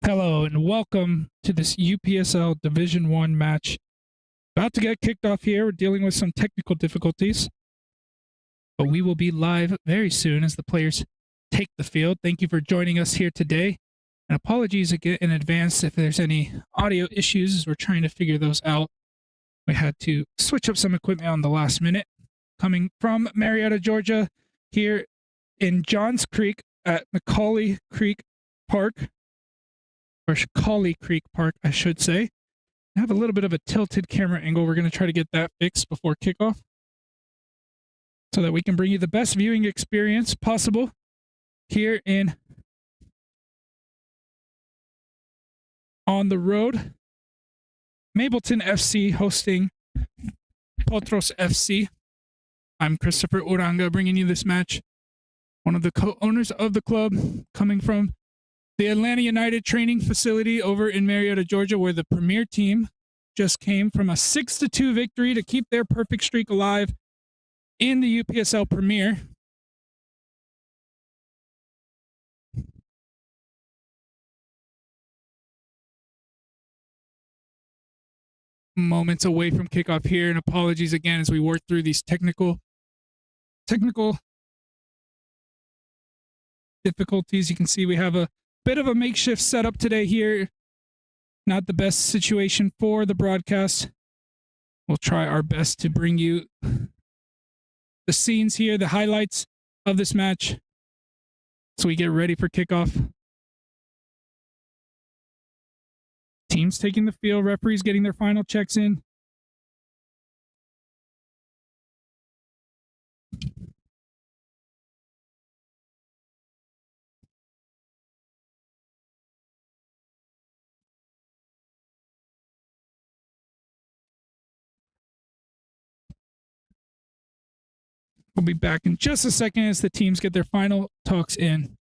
Hello and welcome to this UPSL Division 1 match. About to get kicked off here. We're dealing with some technical difficulties, but we will be live very soon as the players take the field. Thank you for joining us here today. And apologies again in advance if there's any audio issues as we're trying to figure those out. We had to switch up some equipment on the last minute. Coming from Marietta, Georgia, here in Johns Creek at Cauley Creek Park. Or Cauley Creek Park, I should say. I have a little bit of a tilted camera angle. We're going to try to get that fixed before kickoff so that we can bring you the best viewing experience possible here on the road. Mableton FC hosting Potros FC. I'm Christopher Uranga bringing you this match. One of the co-owners of the club, coming from the Atlanta United training facility over in Marietta, Georgia, where the premier team just came from a 6-2 victory to keep their perfect streak alive in the UPSL Premier. Moments away from kickoff here, and apologies again as we work through these technical difficulties. You can see we have a bit of a makeshift setup today here. Not the best situation for the broadcast. We'll try our best to bring you the scenes here, the highlights of this match, so we get ready for kickoff. Teams taking the field, referees getting their final checks in. We'll be back in just a second as the teams get their final talks in.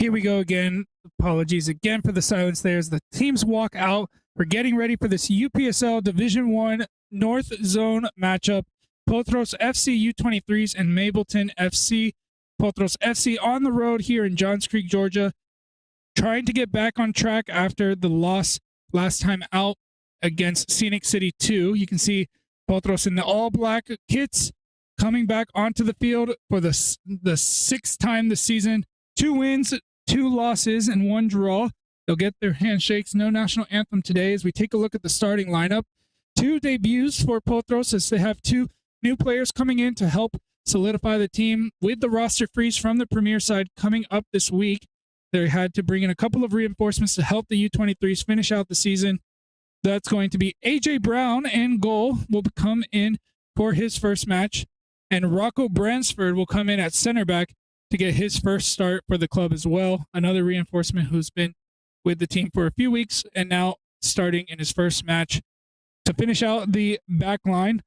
Here we go again. Apologies again for the silence there as the teams walk out. We're getting ready for this UPSL Division 1 North Zone matchup. Potros FC U23s and Mableton FC. Potros FC on the road here in Johns Creek, Georgia, trying to get back on track after the loss last time out against Scenic City 2. You can see Potros in the all-black kits coming back onto the field for the sixth time this season. 2 wins, 2 losses, and 1 draw. They'll get their handshakes. No national anthem today as we take a look at the starting lineup. 2 debuts for Potros as they have 2 new players coming in to help solidify the team with the roster freeze from the Premier side coming up this week. They had to bring in a couple of reinforcements to help the U23s finish out the season. That's going to be AJ Brown in goal will come in for his first match, and Rocco Bransford will come in at center back to get his first start for the club as well. Another reinforcement who's been with the team for a few weeks and now starting in his first match. To finish out the back line,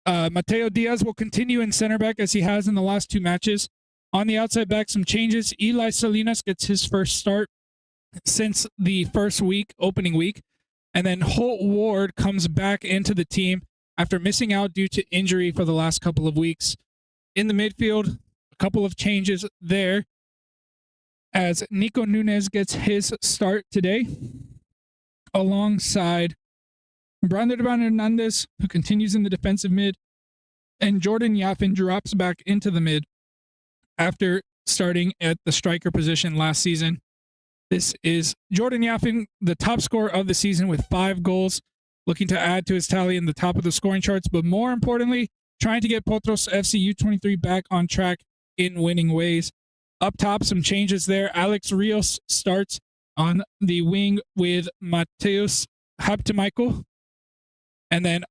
Mateo Diaz will continue in center back as he has in the last 2 matches. On the outside back, some changes. Eli Salinas gets his first start since the first week, opening week. And then Holt Ward comes back into the team after missing out due to injury for the last couple of weeks. In the midfield, a couple of changes there as Nico Nunez gets his start today alongside Brander Hernandez, who continues in the defensive mid, and Jordan Yaffin drops back into the mid after starting at the striker position last season. This is Jordan Yaffin, the top scorer of the season with 5 goals, looking to add to his tally in the top of the scoring charts, but more importantly, trying to get Potros FC U23 back on track in winning ways. Up top, some changes there. Alex Rios starts on the wing with Mateus Haptemichael. And then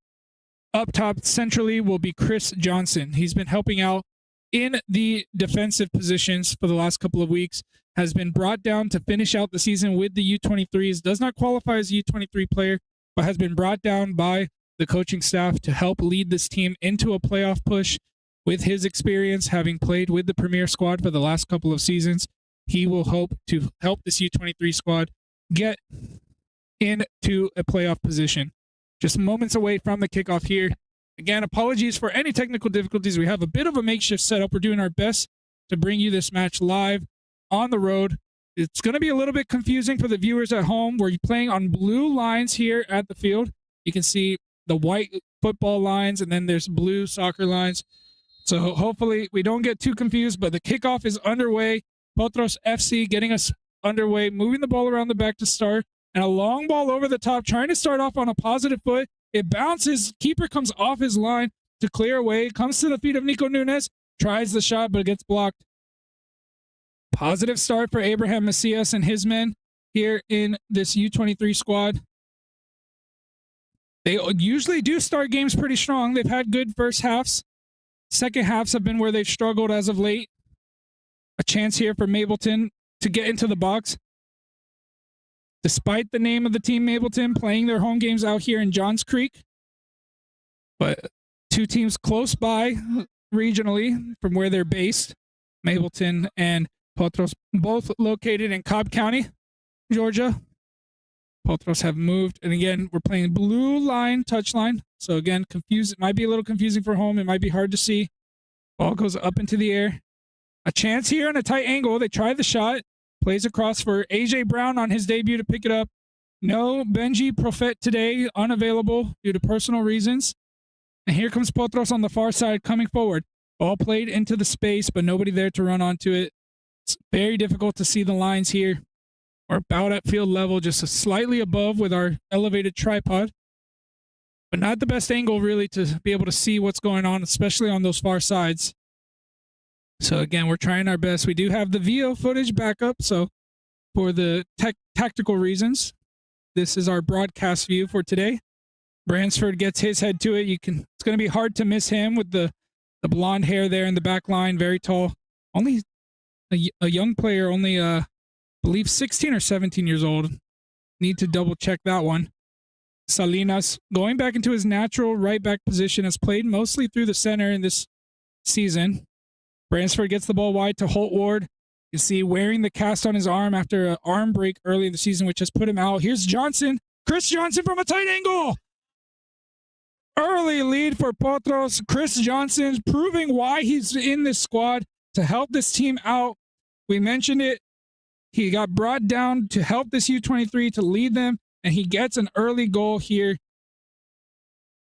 up top centrally will be Chris Johnson. He's been helping out in the defensive positions for the last couple of weeks, has been brought down to finish out the season with the U23s, does not qualify as a U23 player, but has been brought down by the coaching staff to help lead this team into a playoff push. With his experience, having played with the Premier squad for the last couple of seasons, he will hope to help this U23 squad get into a playoff position. Just moments away from the kickoff here. Again, apologies for any technical difficulties. We have a bit of a makeshift setup. We're doing our best to bring you this match live on the road. It's going to be a little bit confusing for the viewers at home. We're playing on blue lines here at the field. You can see the white football lines, and then there's blue soccer lines. So hopefully we don't get too confused, but the kickoff is underway. Potros FC getting us underway, moving the ball around the back to start, and a long ball over the top, trying to start off on a positive foot. It bounces. Keeper comes off his line to clear away. Comes to the feet of Nico Nunez. Tries the shot, but it gets blocked. Positive start for Abraham Macias and his men here in this U23 squad. They usually do start games pretty strong. They've had good first halves. Second halves have been where they've struggled as of late. A chance here for Mableton to get into the box. Despite the name of the team, Mableton, playing their home games out here in Johns Creek. But 2 teams close by regionally from where they're based. Mableton and Potros, both located in Cobb County, Georgia. Potros have moved. And again, we're playing blue line, touch line. So again, it might be a little confusing for home. It might be hard to see. Ball goes up into the air. A chance here on a tight angle. They try the shot. Plays across for AJ Brown on his debut to pick it up. No Benji Prophet today, unavailable due to personal reasons. And here comes Potros on the far side coming forward. Ball played into the space, but nobody there to run onto it. It's very difficult to see the lines here. We're about at field level, just slightly above with our elevated tripod. But not the best angle really to be able to see what's going on, especially on those far sides. So again, we're trying our best. We do have the VO footage backup, so for the tactical reasons, this is our broadcast view for today. Bransford gets his head to it. It's going to be hard to miss him with the blonde hair there in the back line, very tall. Only a young player, only I believe 16 or 17 years old. Need to double check that one. Salinas going back into his natural right back position, has played mostly through the center in this season. Bransford gets the ball wide to Holt Ward. You see wearing the cast on his arm after an arm break early in the season, which has put him out. Here's Johnson, Chris Johnson from a tight angle. Early lead for Potros. Chris Johnson proving why he's in this squad to help this team out. We mentioned it. He got brought down to help this U23 to lead them, and he gets an early goal here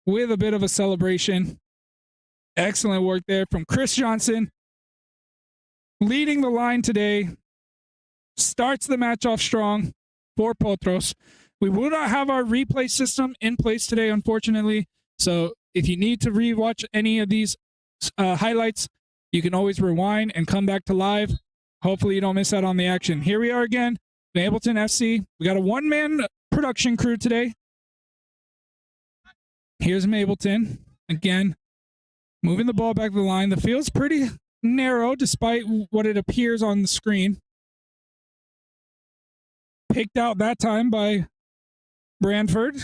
with a bit of a celebration. Excellent work there from Chris Johnson. Leading the line today, starts the match off strong for Potros. We will not have our replay system in place today, unfortunately. So if you need to rewatch any of these highlights, you can always rewind and come back to live. Hopefully you don't miss out on the action. Here we are again, Mableton FC. We got a one-man production crew today. Here's Mableton. Again, moving the ball back to the line. The field's pretty narrow despite what it appears on the screen. Picked out that time by Brantford.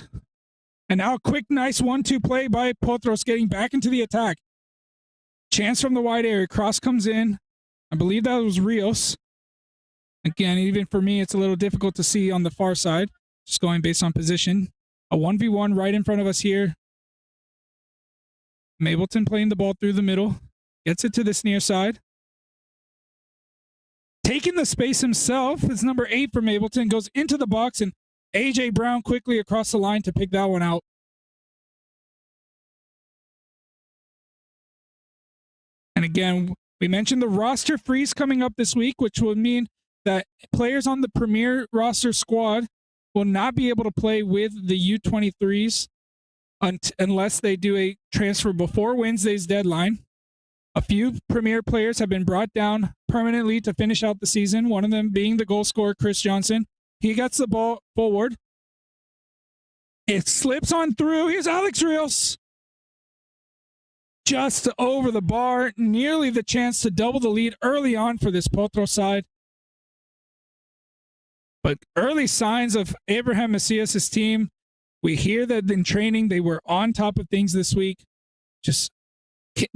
And now a quick, nice 1-2 play by Potros getting back into the attack. Chance from the wide area. Cross comes in. I believe that was Rios. Again, even for me, it's a little difficult to see on the far side. Just going based on position. A 1v1 right in front of us here. Mableton playing the ball through the middle. Gets it to this near side. Taking the space himself is number 8 for Mableton. Goes into the box, and AJ Brown quickly across the line to pick that one out. And again, we mentioned the roster freeze coming up this week, which will mean that players on the premier roster squad will not be able to play with the U23s unless they do a transfer before Wednesday's deadline. A few premier players have been brought down permanently to finish out the season, one of them being the goal scorer, Chris Johnson. He gets the ball forward. It slips on through. Here's Alex Rios. Just over the bar, nearly the chance to double the lead early on for this Potro side. But early signs of Abraham Macias' team. We hear that in training they were on top of things this week. Just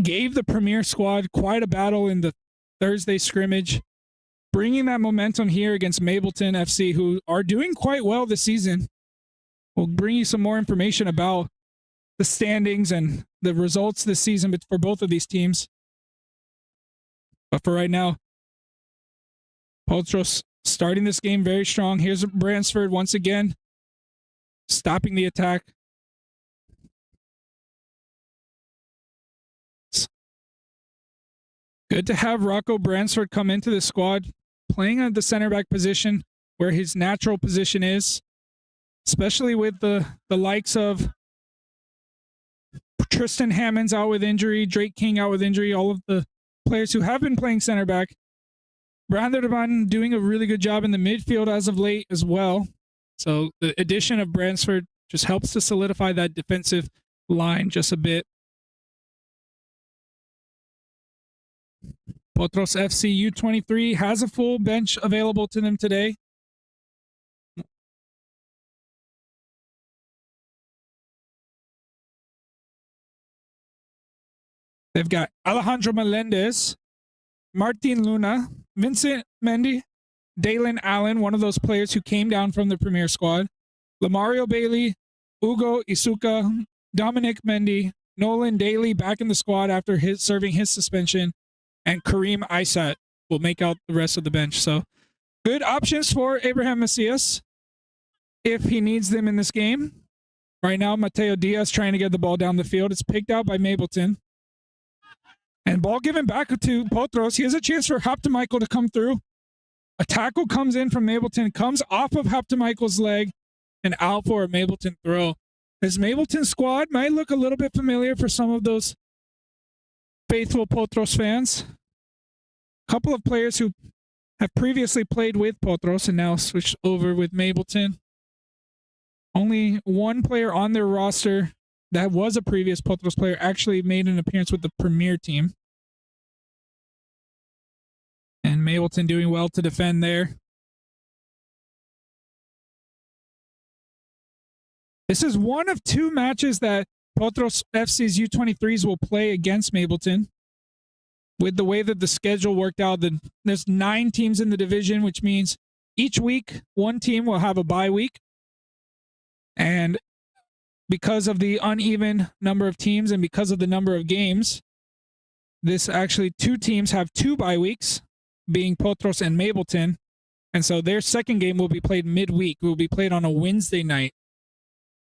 gave the premier squad quite a battle in the Thursday scrimmage, bringing that momentum here against Mableton FC, who are doing quite well this season. We'll bring you some more information about the standings and the results this season for both of these teams. But for right now, Potros starting this game very strong. Here's Bransford once again, stopping the attack. Good to have Rocco Bransford come into the squad, playing at the center back position where his natural position is, especially with the likes of Tristan Hammonds out with injury, Drake King out with injury, all of the players who have been playing center back. Branderman doing a really good job in the midfield as of late as well. So the addition of Bransford just helps to solidify that defensive line just a bit. Potros FC U23 has a full bench available to them today. They've got Alejandro Melendez, Martin Luna, Vincent Mendy, Dalen Allen, one of those players who came down from the premier squad, Lamario Bailey, Ugo Isuka, Dominic Mendy, Nolan Daly back in the squad after serving his suspension, and Kareem Isat will make out the rest of the bench. So good options for Abraham Macias if he needs them in this game. Right now, Mateo Diaz trying to get the ball down the field. It's picked out by Mableton. And ball given back to Potros. He has a chance for Haptamichael to come through. A tackle comes in from Mableton, comes off of Haptamichael's leg, and out for a Mableton throw. This Mableton squad might look a little bit familiar for some of those faithful Potros fans. A couple of players who have previously played with Potros and now switched over with Mableton. Only one player on their roster that was a previous Potros player actually made an appearance with the premier team. And Mableton doing well to defend there. This is one of two matches that Potros FC's U23s will play against Mableton. with the way that the schedule worked out, there's 9 teams in the division, which means each week, one team will have a bye week. And because of the uneven number of teams and because of the number of games, this actually 2 teams have 2 bye weeks, being Potros and Mableton. And so their second game will be played midweek. It will be played on a Wednesday night.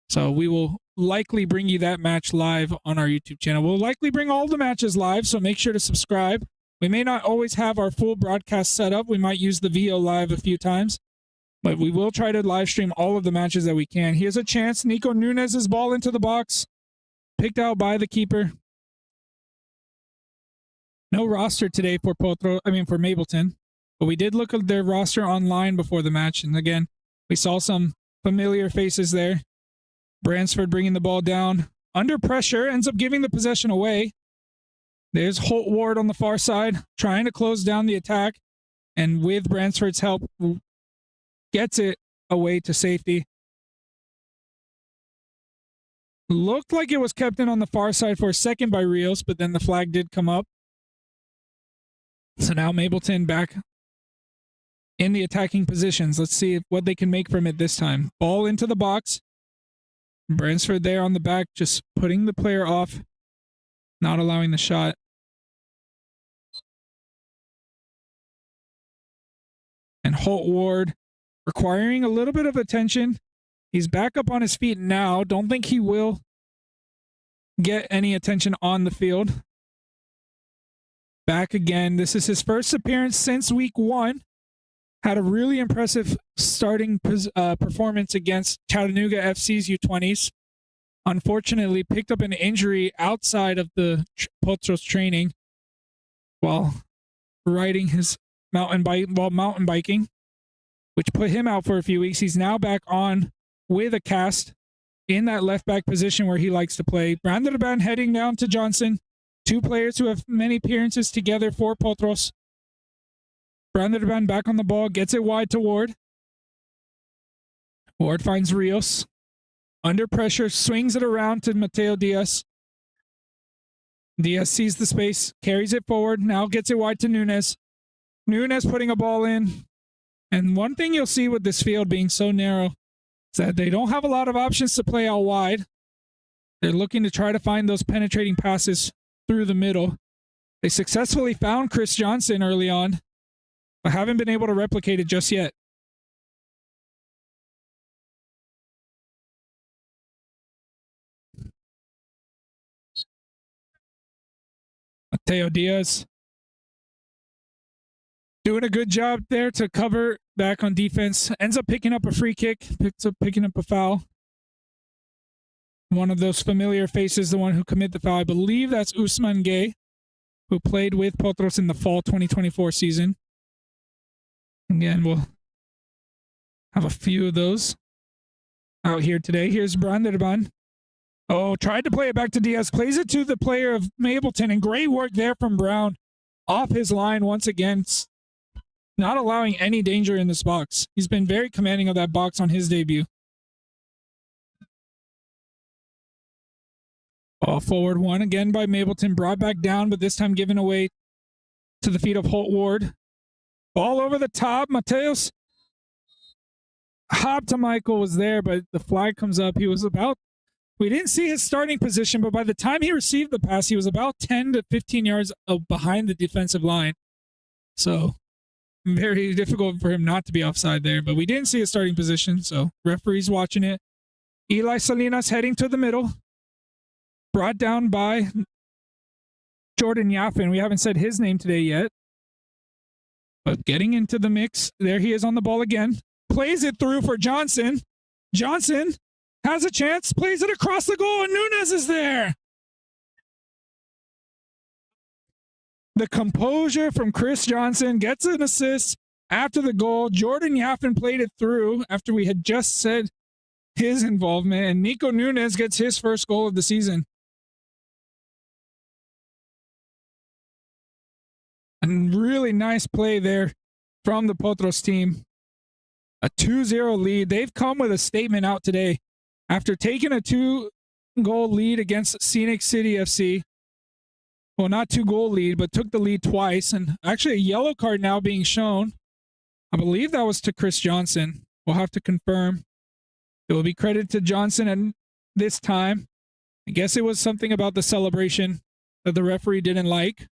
So we will likely bring you that match live on our YouTube channel. We'll likely bring all the matches live, so make sure to subscribe. We may not always have our full broadcast set up. We might use the VO live a few times, but we will try to live stream all of the matches that we can. Here's a chance. Nico Nunez's ball into the box, picked out by the keeper. No roster today for Mableton, but we did look at their roster online before the match, and again, we saw some familiar faces there. Bransford bringing the ball down under pressure, ends up giving the possession away. There's Holt Ward on the far side, trying to close down the attack, and with Bransford's help, gets it away to safety. Looked like it was kept in on the far side for a second by Rios, but then the flag did come up. So now Mableton back in the attacking positions. Let's see what they can make from it this time. Ball into the box. Bransford there on the back, just putting the player off, not allowing the shot. And Holt Ward requiring a little bit of attention. He's back up on his feet now. Don't think he will get any attention on the field. Back again. This is his first appearance since week 1. Had a really impressive starting performance against Chattanooga FC's U20s. Unfortunately, picked up an injury outside of the Potros training while riding his mountain biking, which put him out for a few weeks. He's now back on with a cast in that left back position where he likes to play. Branderban heading down to Johnson. 2 players who have many appearances together for Potros. Branderban back on the ball, gets it wide to Ward. Ward finds Rios. Under pressure, swings it around to Mateo Diaz. Diaz sees the space, carries it forward, now gets it wide to Nunez. Nunez putting a ball in. And one thing you'll see with this field being so narrow is that they don't have a lot of options to play out wide. They're looking to try to find those penetrating passes through the middle. They successfully found Chris Johnson early on, but haven't been able to replicate it just yet. Mateo Diaz doing a good job there to cover back on defense. Ends up picking up a free kick, picking up a foul. One of those familiar faces, the one who committed the foul. I believe that's Usman Gay, who played with Potros in the fall 2024 season. Again, we'll have a few of those out here today. Here's Branderban. Oh, tried to play it back to Diaz. Plays it to the player of Mableton, and great work there from Brown. Off his line once again. Not allowing any danger in this box. He's been very commanding of that box on his debut. Oh, forward one again by Mableton. Brought back down, but this time given away to the feet of Holt Ward. Ball over the top. Mateos Hobbs to Michael was there, but the flag comes up. He was about, we didn't see his starting position, but by the time he received the pass, he was about 10 to 15 yards behind the defensive line. So very difficult for him not to be offside there, but we didn't see his starting position, so referee's watching it. Eli Salinas heading to the middle. Brought down by Jordan Yaffin. We haven't said his name today yet. But getting into the mix. There he is on the ball again. Plays it through for Johnson. Johnson has a chance. Plays it across the goal, and Nunez is there. The composure from Chris Johnson gets an assist after the goal. Jordan Yaffin played it through after we had just said his involvement, and Nico Nunez gets his first goal of the season. And really nice play there from the Potros team. A 2-0 lead. They've come with a statement out today. After taking a 2-goal lead against Scenic City FC, well, not 2-goal lead, but took the lead twice. And actually a yellow card now being shown. I believe that was to Chris Johnson. We'll have to confirm. It will be credited to Johnson and this time. I guess it was something about the celebration that the referee didn't like.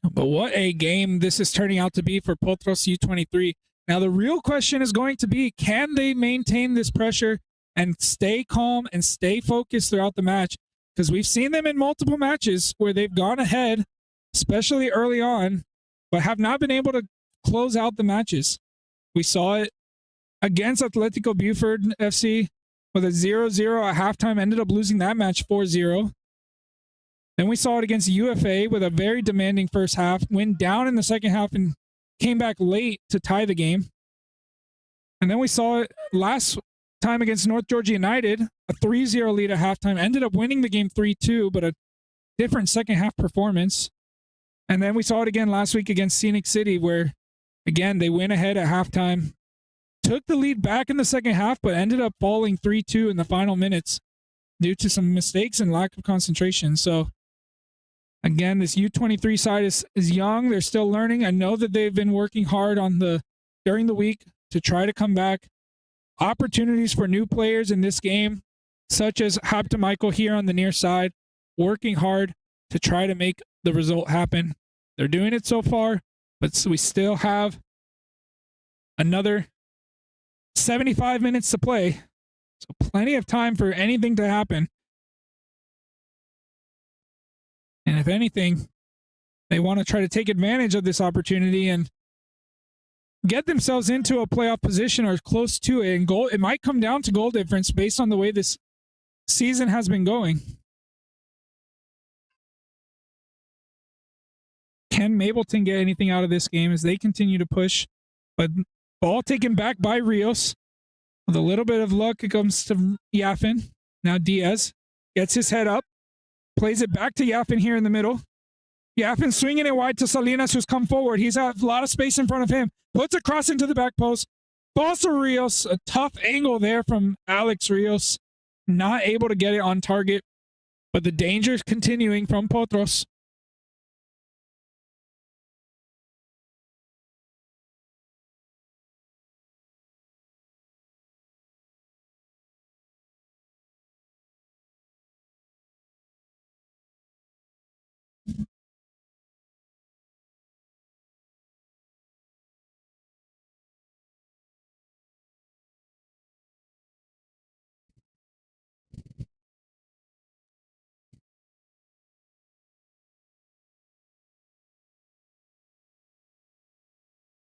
But what a game this is turning out to be for Potros U23. Now, the real question is going to be, can they maintain this pressure and stay calm and stay focused throughout the match? Because we've seen them in multiple matches where they've gone ahead, especially early on, but have not been able to close out the matches. We saw it against Atletico Buford FC with a 0-0 at halftime, ended up losing that match 4-0. Then we saw it against UFA with a very demanding first half, went down in the second half and came back late to tie the game. And then we saw it last time against North Georgia United, a 3-0 lead at halftime, ended up winning the game 3-2, but a different second half performance. And then we saw it again last week against Scenic City, where, again, they went ahead at halftime, took the lead back in the second half, but ended up falling 3-2 in the final minutes due to some mistakes and lack of concentration. So, again, this U23 side is young. They're still learning. I know that they've been working hard during the week to try to come back. Opportunities for new players in this game, such as Hapta Michael here on the near side, working hard to try to make the result happen. They're doing it so far, but we still have another 75 minutes to play. So plenty of time for anything to happen. And if anything, they want to try to take advantage of this opportunity and get themselves into a playoff position or close to it. And goal, it might come down to goal difference based on the way this season has been going. Can Mableton get anything out of this game as they continue to push? But ball taken back by Rios. With a little bit of luck, it comes to Yaffin. Now Diaz gets his head up, plays it back to Yaffin here in the middle. Yaffin swinging it wide to Salinas, who's come forward. He's got a lot of space in front of him. Puts a cross into the back post. Balls to Rios. A tough angle there from Alex Rios. Not able to get it on target. But the danger is continuing from Potros.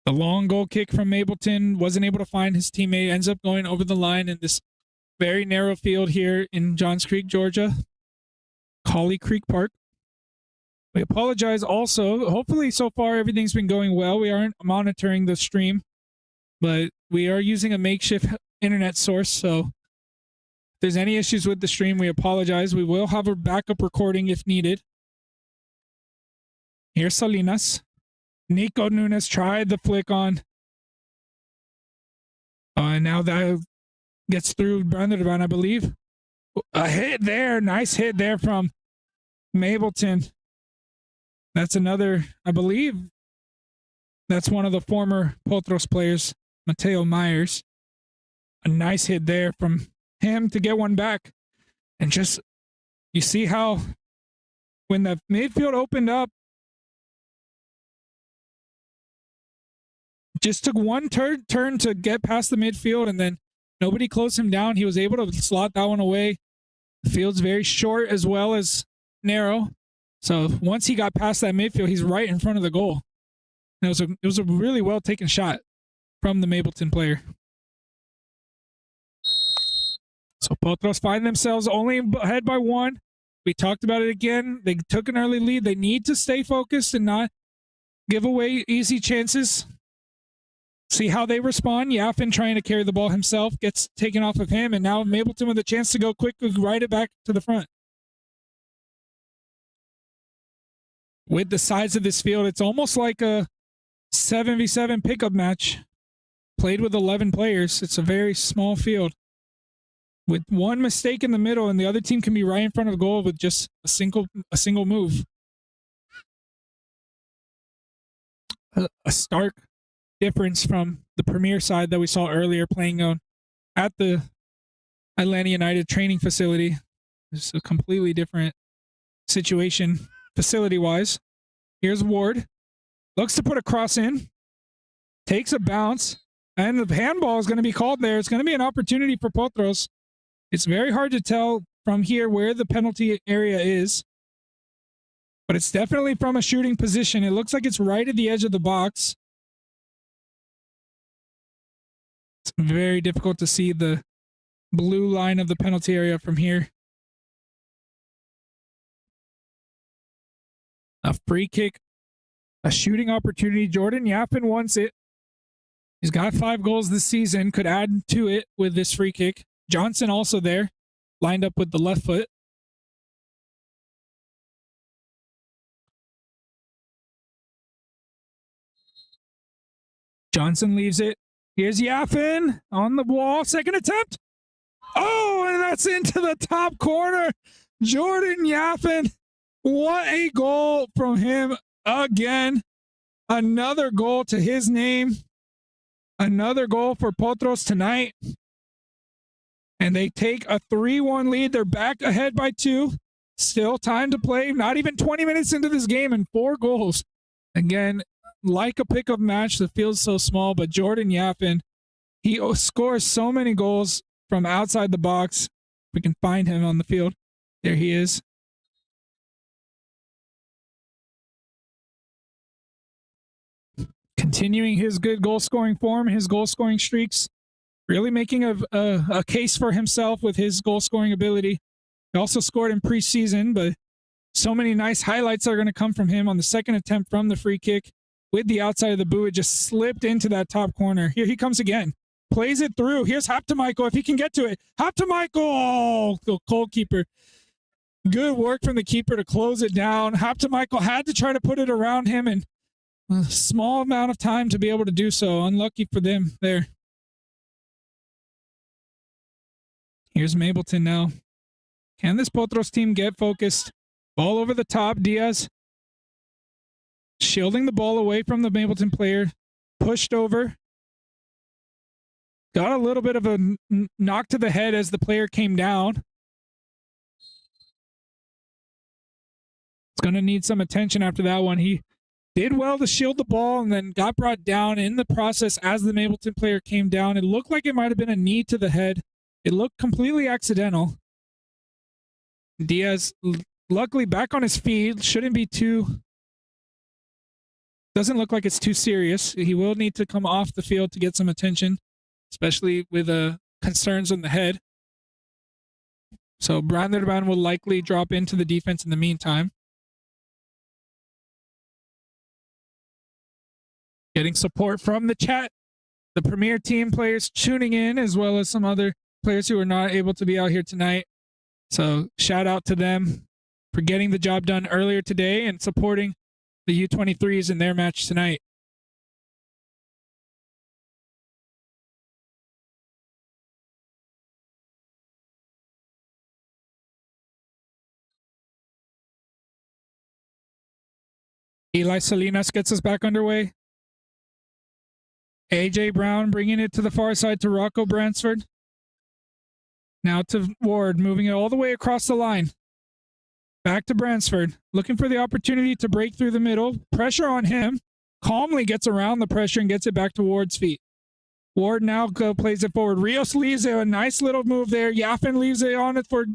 The long goal kick from Mableton, wasn't able to find his teammate, ends up going over the line in this very narrow field here in Johns Creek, Georgia. Cauley Creek Park. We apologize also. Hopefully so far everything's been going well. We aren't monitoring the stream, but we are using a makeshift internet source, so if there's any issues with the stream, we apologize. We will have a backup recording if needed. Here's Salinas. Nico Nunes tried the flick on. And now that gets through Branderban, I believe. A hit there. Nice hit there from Mableton. That's another, I believe, that's one of the former Potros players, Mateo Myers. A nice hit there from him to get one back. And just, you see how when the midfield opened up, just took one turn to get past the midfield, and then nobody closed him down. He was able to slot that one away. The field's very short as well as narrow. So once he got past that midfield, he's right in front of the goal. And it was a really well taken shot from the Mableton player. So Potros find themselves only ahead by one. We talked about it again. They took an early lead. They need to stay focused and not give away easy chances. See how they respond. Yaffin trying to carry the ball himself, gets taken off of him, and now Mableton with a chance to go quick, ride it back to the front. With the size of this field, it's almost like a 7v7 pickup match played with 11 players. It's a very small field. with one mistake in the middle, and the other team can be right in front of the goal with just a single move. A stark difference from the Premier side that we saw earlier playing on at the Atlanta United training facility. It's a completely different situation facility-wise. Here's Ward. Looks to put a cross in. Takes a bounce. And the handball is going to be called there. It's going to be an opportunity for Potros. It's very hard to tell from here where the penalty area is. But it's definitely from a shooting position. It looks like it's right at the edge of the box. It's very difficult to see the blue line of the penalty area from here. A free kick. A shooting opportunity. Jordan Yappin wants it. He's got 5 goals this season. Could add to it with this free kick. Johnson also there. Lined up with the left foot. Johnson leaves it. Here's Yaffin on the wall. Second attempt. Oh, and that's into the top corner. Jordan Yaffin. What a goal from him again. Another goal to his name. Another goal for Potros tonight. And they take a 3-1 lead. They're back ahead by 2. Still time to play. Not even 20 minutes into this game and 4 goals. Again, like a pickup match, the field's so small, but Jordan Yappin, he scores so many goals from outside the box. We can find him on the field. There he is. Continuing his good goal-scoring form, his goal-scoring streaks, really making a case for himself with his goal-scoring ability. He also scored in preseason, but so many nice highlights are going to come from him on the second attempt from the free kick. With the outside of the boot, it just slipped into that top corner. Here he comes again. Plays it through. Here's Haptamichael if he can get to it. Haptamichael! Oh, the goalkeeper. Good work from the keeper to close it down. Haptamichael had to try to put it around him in a small amount of time to be able to do so. Unlucky for them there. Here's Mableton now. Can this Potros team get focused? Ball over the top. Diaz shielding the ball away from the Mableton player. Pushed over. Got a little bit of a knock to the head as the player came down. It's going to need some attention after that one. He did well to shield the ball and then got brought down in the process as the Mableton player came down. It looked like it might have been a knee to the head. It looked completely accidental. Diaz, luckily back on his feet, shouldn't be too... Doesn't look like it's too serious. He will need to come off the field to get some attention, especially with concerns on the head. So Branderban will likely drop into the defense in the meantime. Getting support from the chat. The Premier Team players tuning in, as well as some other players who are not able to be out here tonight. So shout out to them for getting the job done earlier today and supporting the U23s in their match tonight. Eli Salinas gets us back underway. AJ Brown bringing it to the far side to Rocco Bransford. Now to Ward, moving it all the way across the line. Back to Bransford, looking for the opportunity to break through the middle. Pressure on him. Calmly gets around the pressure and gets it back to Ward's feet. Ward now plays it forward. Rios leaves it. A nice little move there. Yaffin leaves it on it for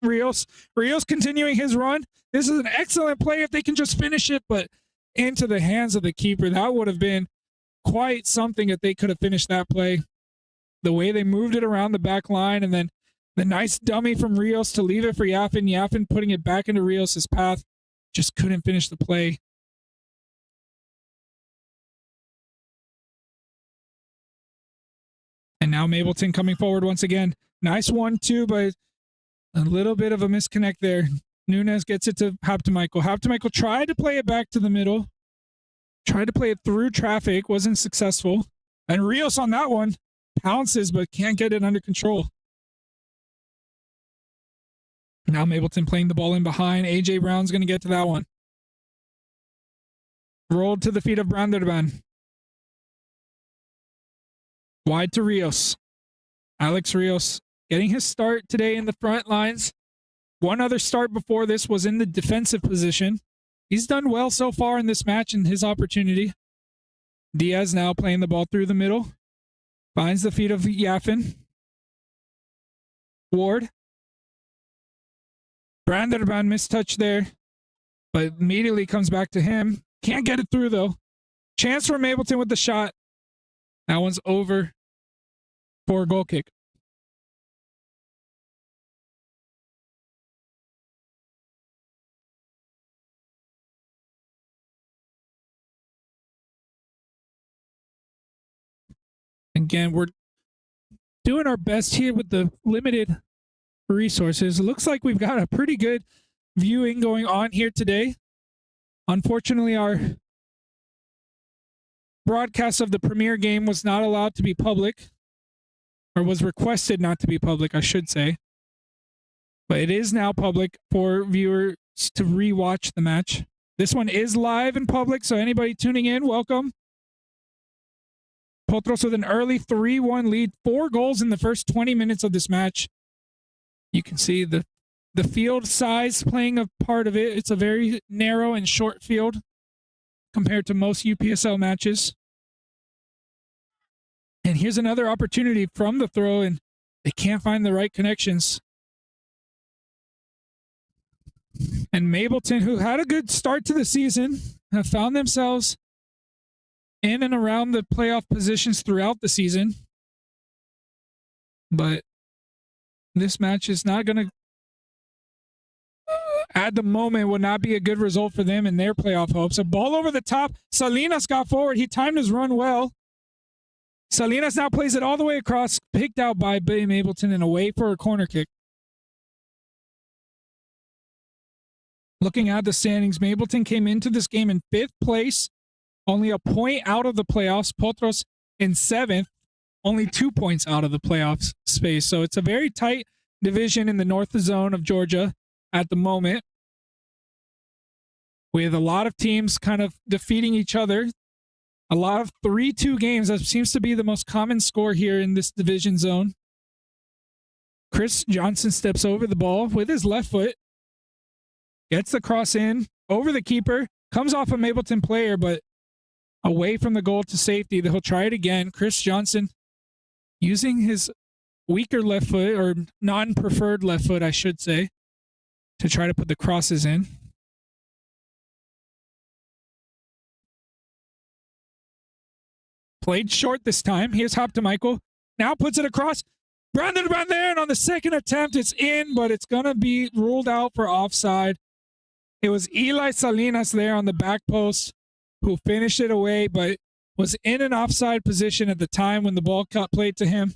Rios. Rios continuing his run. This is an excellent play if they can just finish it, but into the hands of the keeper. That would have been quite something if they could have finished that play. The way they moved it around the back line, and then the nice dummy from Rios to leave it for Yaffin. Yaffin putting it back into Rios' path. Just couldn't finish the play. And now Mableton coming forward once again. Nice 1-2, but a little bit of a misconnect there. Nunez gets it to Haptamichael. Haptamichael tried to play it back to the middle. Tried to play it through traffic. Wasn't successful. And Rios on that one pounces, but can't get it under control. Now Mableton playing the ball in behind. AJ Brown's going to get to that one. Rolled to the feet of Branderban. Wide to Rios. Alex Rios getting his start today in the front lines. One other start before this was in the defensive position. He's done well so far in this match and his opportunity. Diaz now playing the ball through the middle. Finds the feet of Yaffin. Ward. Branderban mistouch there, but immediately comes back to him. Can't get it through though. Chance for Mableton with the shot. That one's over for a goal kick. Again, we're doing our best here with the limited resources. It looks like we've got a pretty good viewing going on here today. Unfortunately, our broadcast of the premiere game was not allowed to be public, or was requested not to be public, I should say. But it is now public for viewers to rewatch the match. This one is live and public, so anybody tuning in, welcome. Potros with an early 3-1 lead, 4 goals in the first 20 minutes of this match. You can see the field size playing a part of it. It's a very narrow and short field compared to most UPSL matches. And here's another opportunity from the throw, and they can't find the right connections. And Mableton, who had a good start to the season, have found themselves in and around the playoff positions throughout the season. But this match is not going to, at the moment, would not be a good result for them in their playoff hopes. A ball over the top. Salinas got forward. He timed his run well. Salinas now plays it all the way across, picked out by Mableton and away for a corner kick. Looking at the standings, Mableton came into this game in 5th place, only a point out of the playoffs. Potros in 7th, only 2 points out of the playoffs space. So it's a very tight division in the north zone of Georgia at the moment, with a lot of teams kind of defeating each other. A lot of 3-2 games. That seems to be the most common score here in this division zone. Chris Johnson steps over the ball with his left foot, gets the cross in, over the keeper, comes off a Mableton player, but away from the goal to safety. He'll try it again. Chris Johnson using his weaker left foot, or non-preferred left foot, I should say, to try to put the crosses in. Played short this time. Here's Hop to Michael. Now puts it across. Brandon there, and on the second attempt, it's in, but it's going to be ruled out for offside. It was Eli Salinas there on the back post who finished it away, but was in an offside position at the time when the ball got played to him.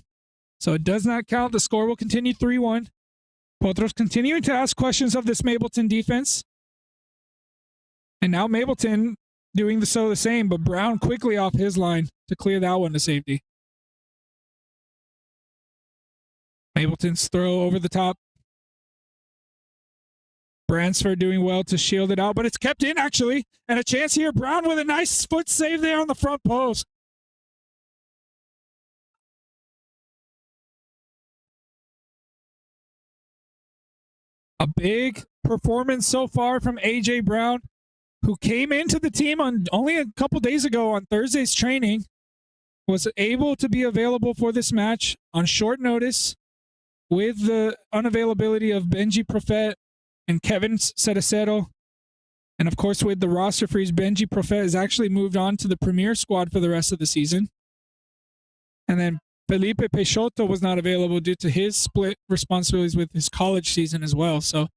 So it does not count. The score will continue 3-1. Potros continuing to ask questions of this Mableton defense. And now Mableton doing the same, but Brown quickly off his line to clear that one to safety. Mableton's throw over the top. Bransford doing well to shield it out, but it's kept in actually. And a chance here. Brown with a nice foot save there on the front post. A big performance so far from AJ Brown, who came into the team on only a couple days ago on Thursday's training, was able to be available for this match on short notice with the unavailability of Benji Prophet and Kevin Ceracero. And of course, with the roster freeze, Benji Prophet has actually moved on to the premier squad for the rest of the season. And then Felipe Peixoto was not available due to his split responsibilities with his college season as well. So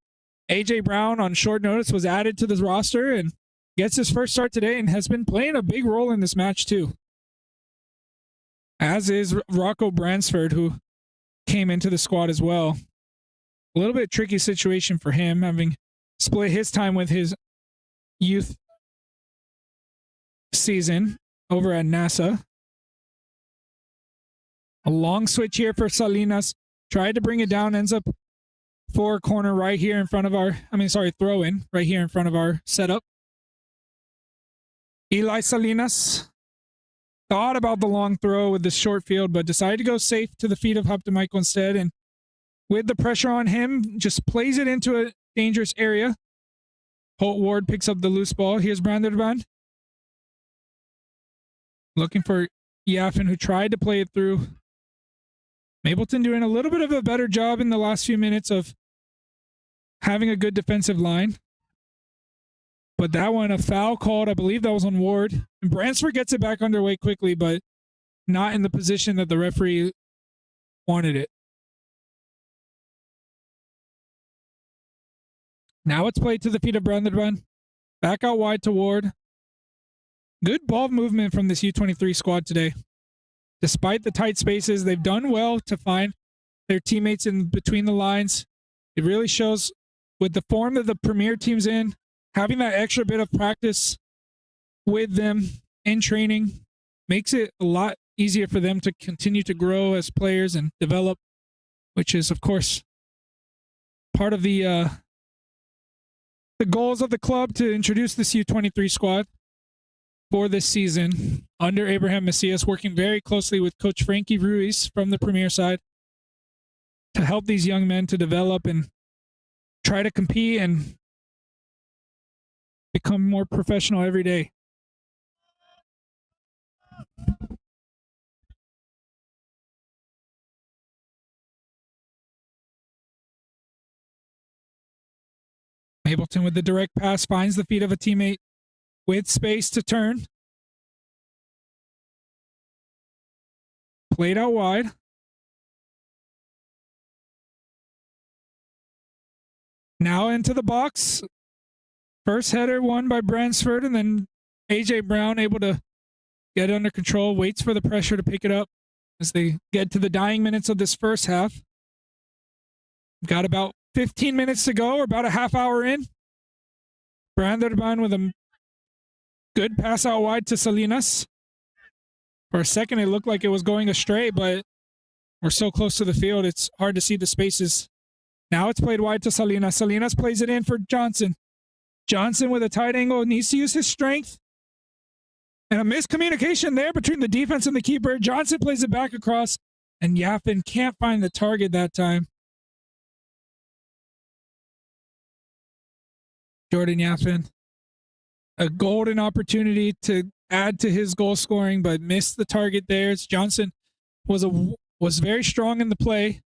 AJ Brown on short notice was added to the roster and gets his first start today and has been playing a big role in this match too. As is Rocco Bransford, who came into the squad as well. A little bit tricky situation for him, having split his time with his youth season over at NASA. A long switch here for Salinas. Tried to bring it down, ends up for a corner right here in front of our, throw in right here in front of our setup. Eli Salinas thought about the long throw with the short field, but decided to go safe to the feet of Haptamichael instead. And with the pressure on him, just plays it into a dangerous area. Holt Ward picks up the loose ball. Here's Branderban. Looking for Yaffin, who tried to play it through. Mableton doing a little bit of a better job in the last few minutes of having a good defensive line. But that one, a foul called. I believe that was on Ward. And Bransford gets it back underway quickly, but not in the position that the referee wanted it. Now it's played to the feet of Branderban. Back out wide to Ward. Good ball movement from this U23 squad today. Despite the tight spaces, they've done well to find their teammates in between the lines. It really shows with the form that the Premier team's in, having that extra bit of practice with them in training makes it a lot easier for them to continue to grow as players and develop, which is, of course, part of the goals of the club to introduce this U23 squad for this season under Abraham Macias, working very closely with Coach Frankie Ruiz from the Premier side to help these young men to develop and try to compete and become more professional every day. Mableton with the direct pass finds the feet of a teammate with space to turn. Played out wide. Now into the box. First header won by Bransford, and then AJ Brown able to get it under control, waits for the pressure to pick it up as they get to the dying minutes of this first half. Got about 15 minutes to go, or about a half hour in. Branderban with a good pass out wide to Salinas. For a second, it looked like it was going astray, but we're so close to the field, it's hard to see the spaces. Now it's played wide to Salinas. Salinas plays it in for Johnson. Johnson with a tight angle needs to use his strength. And a miscommunication there between the defense and the keeper. Johnson plays it back across, and Yaffin can't find the target that time. Jordan Yaffin, a golden opportunity to add to his goal scoring, but missed the target there. Johnson was very strong in the play.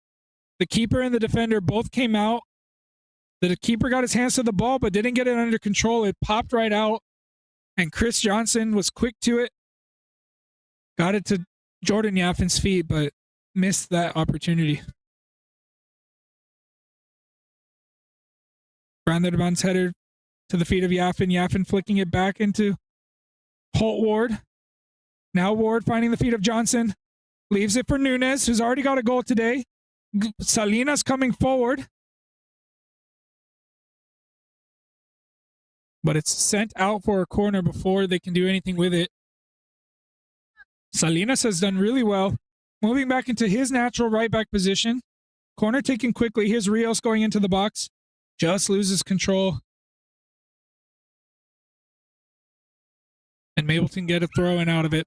The keeper and the defender both came out. The keeper got his hands to the ball, but didn't get it under control. It popped right out, and Chris Johnson was quick to it. Got it to Jordan Yaffin's feet, but missed that opportunity. Branderban's header to the feet of Yaffin. Yaffin flicking it back into Holt Ward. Now Ward finding the feet of Johnson. Leaves it for Nunez, who's already got a goal today. Salinas coming forward. But it's sent out for a corner before they can do anything with it. Salinas has done really well, moving back into his natural right back position. Corner taken quickly. Here's Rios going into the box. Just loses control. And Mableton get a throw in out of it.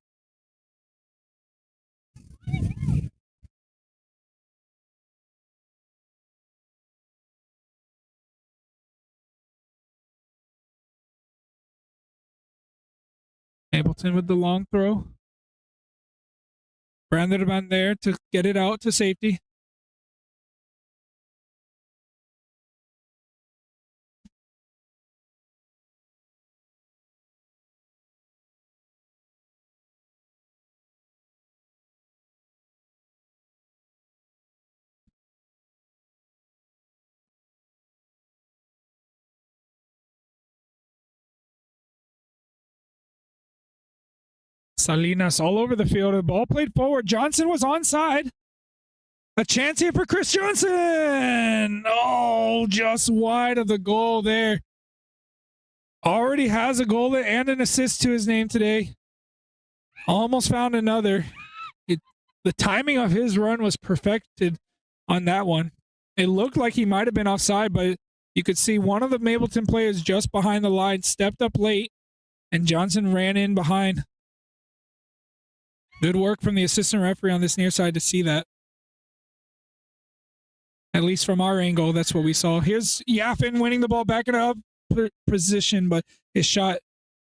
Mableton with the long throw. Branderban there to get it out to safety. Salinas all over the field. The ball played forward. Johnson was onside. A chance here for Chris Johnson. Oh, just wide of the goal there. Already has a goal and an assist to his name today. Almost found another. The timing of his run was perfected on that one. It looked like he might have been offside, but you could see one of the Mableton players just behind the line stepped up late, and Johnson ran in behind. Good work from the assistant referee on this near side to see that. At least from our angle, that's what we saw. Here's Yaffin winning the ball back in up position, but his shot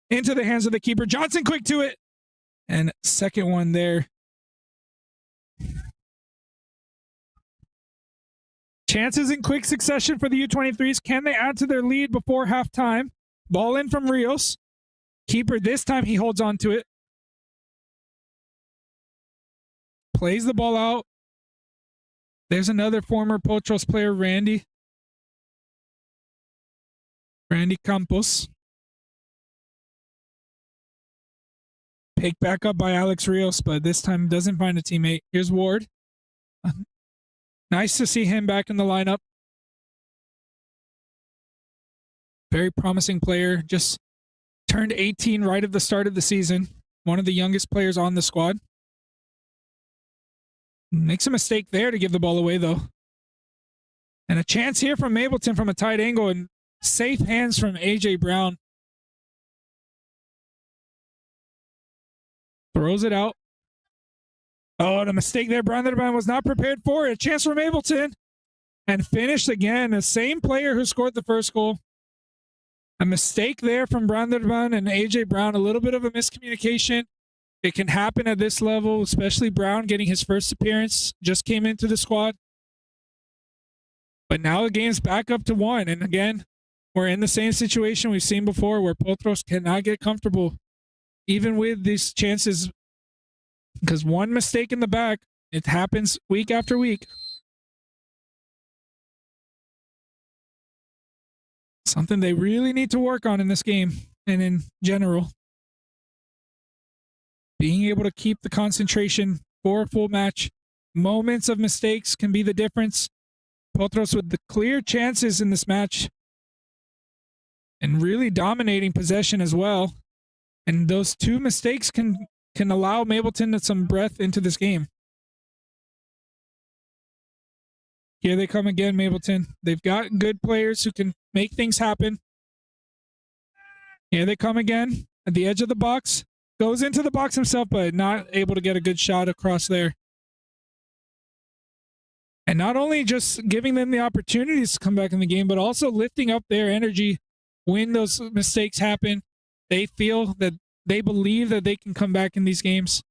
into the hands of the keeper. Johnson quick to it. And second one there. Chances in quick succession for the U23s. Can they add to their lead before halftime? Ball in from Rios. Keeper this time, he holds on to it. Plays the ball out. There's another former Potros player, Randy Campos. Picked back up by Alex Rios, but this time doesn't find a teammate. Here's Ward. Nice to see him back in the lineup. Very promising player. Just turned 18 right at the start of the season. One of the youngest players on the squad. Makes a mistake there to give the ball away, though. And a chance here from Mableton from a tight angle and safe hands from AJ Brown. Throws it out. Oh, the mistake there. Brown was not prepared for it. A chance for Mableton. And finished again. The same player who scored the first goal. A mistake there from Brown and AJ Brown. A little bit of a miscommunication. It can happen at this level, especially Brown getting his first appearance. Just came into the squad. But now the game's back up to 1. And again, we're in the same situation we've seen before where Potros cannot get comfortable, even with these chances. Because one mistake in the back, it happens week after week. Something they really need to work on in this game and in general. Being able to keep the concentration for a full match. Moments of mistakes can be the difference. Potros with the clear chances in this match. And really dominating possession as well. And those two mistakes can allow Mableton some breath into this game. Here they come again, Mableton. They've got good players who can make things happen. Here they come again at the edge of the box. Goes into the box himself, but not able to get a good shot across there. And not only just giving them the opportunities to come back in the game, but also lifting up their energy when those mistakes happen. They feel that they believe that they can come back in these games.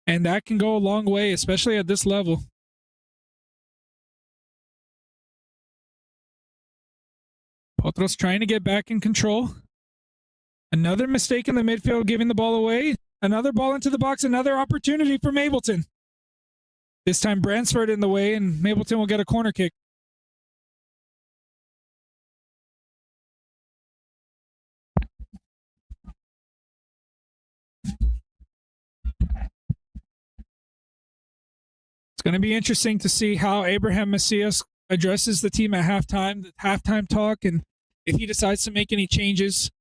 And that can go a long way, especially at this level. Potros trying to get back in control. Another mistake in the midfield, giving the ball away. Another ball into the box, another opportunity for Mableton. This time Bransford in the way, and Mableton will get a corner kick. It's going to be interesting to see how Abraham Macias addresses the team at halftime, the halftime talk, and if he decides to make any changes.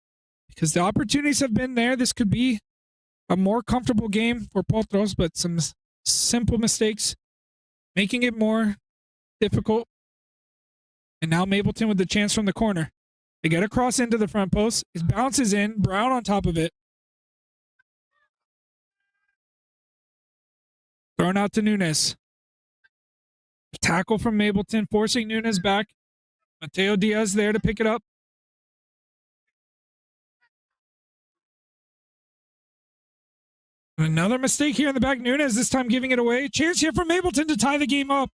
Because the opportunities have been there. This could be a more comfortable game for Potros, but some simple mistakes making it more difficult. And now Mableton with the chance from the corner. They get a cross into the front post. It bounces in. Brown on top of it. Thrown out to Nunes. Tackle from Mableton, forcing Nunes back. Mateo Diaz there to pick it up. Another mistake here in the back. Nunes this time giving it away. Chance here for Mableton to tie the game up.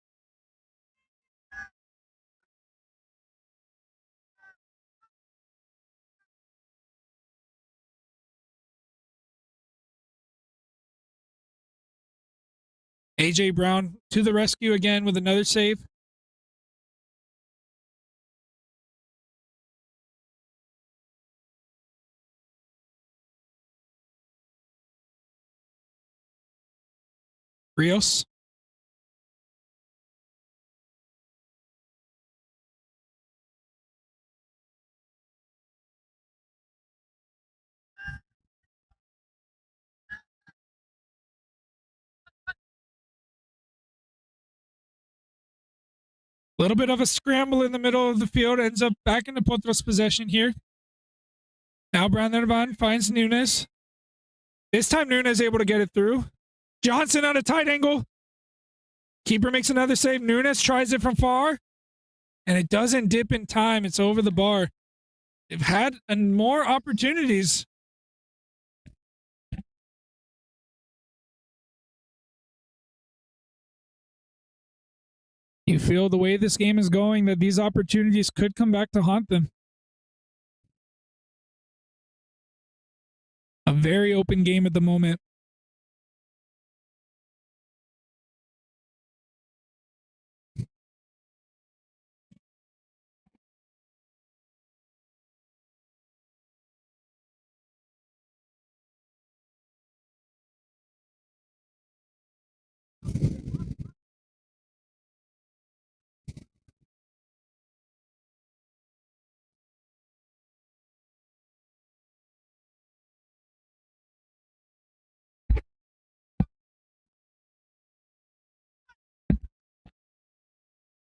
AJ Brown to the rescue again with another save. Rios. A little bit of a scramble in the middle of the field, ends up back into Potros' possession here. Now Branderban finds Nunes. This time Nunes able to get it through. Johnson on a tight angle. Keeper makes another save. Nunes tries it from far. And it doesn't dip in time. It's over the bar. They've had more opportunities. You feel the way this game is going that these opportunities could come back to haunt them. A very open game at the moment.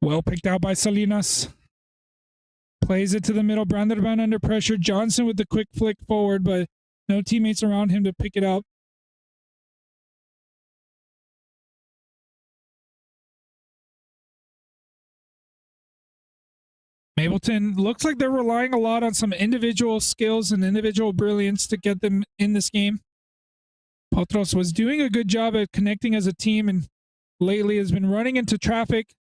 Well picked out by Salinas. Plays it to the middle. Branderban under pressure. Johnson with the quick flick forward, but no teammates around him to pick it up. Mableton looks like they're relying a lot on some individual skills and individual brilliance to get them in this game. Potros was doing a good job at connecting as a team and lately has been running into traffic.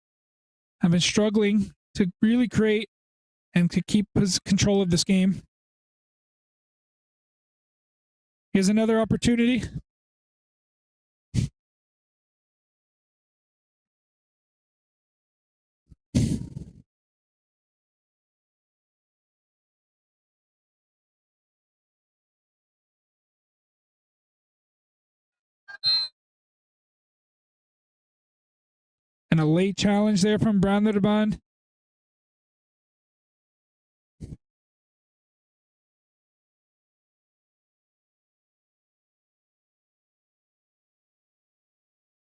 Have been struggling to really create and to keep his control of this game. Here's another opportunity. And a late challenge there from Branderban.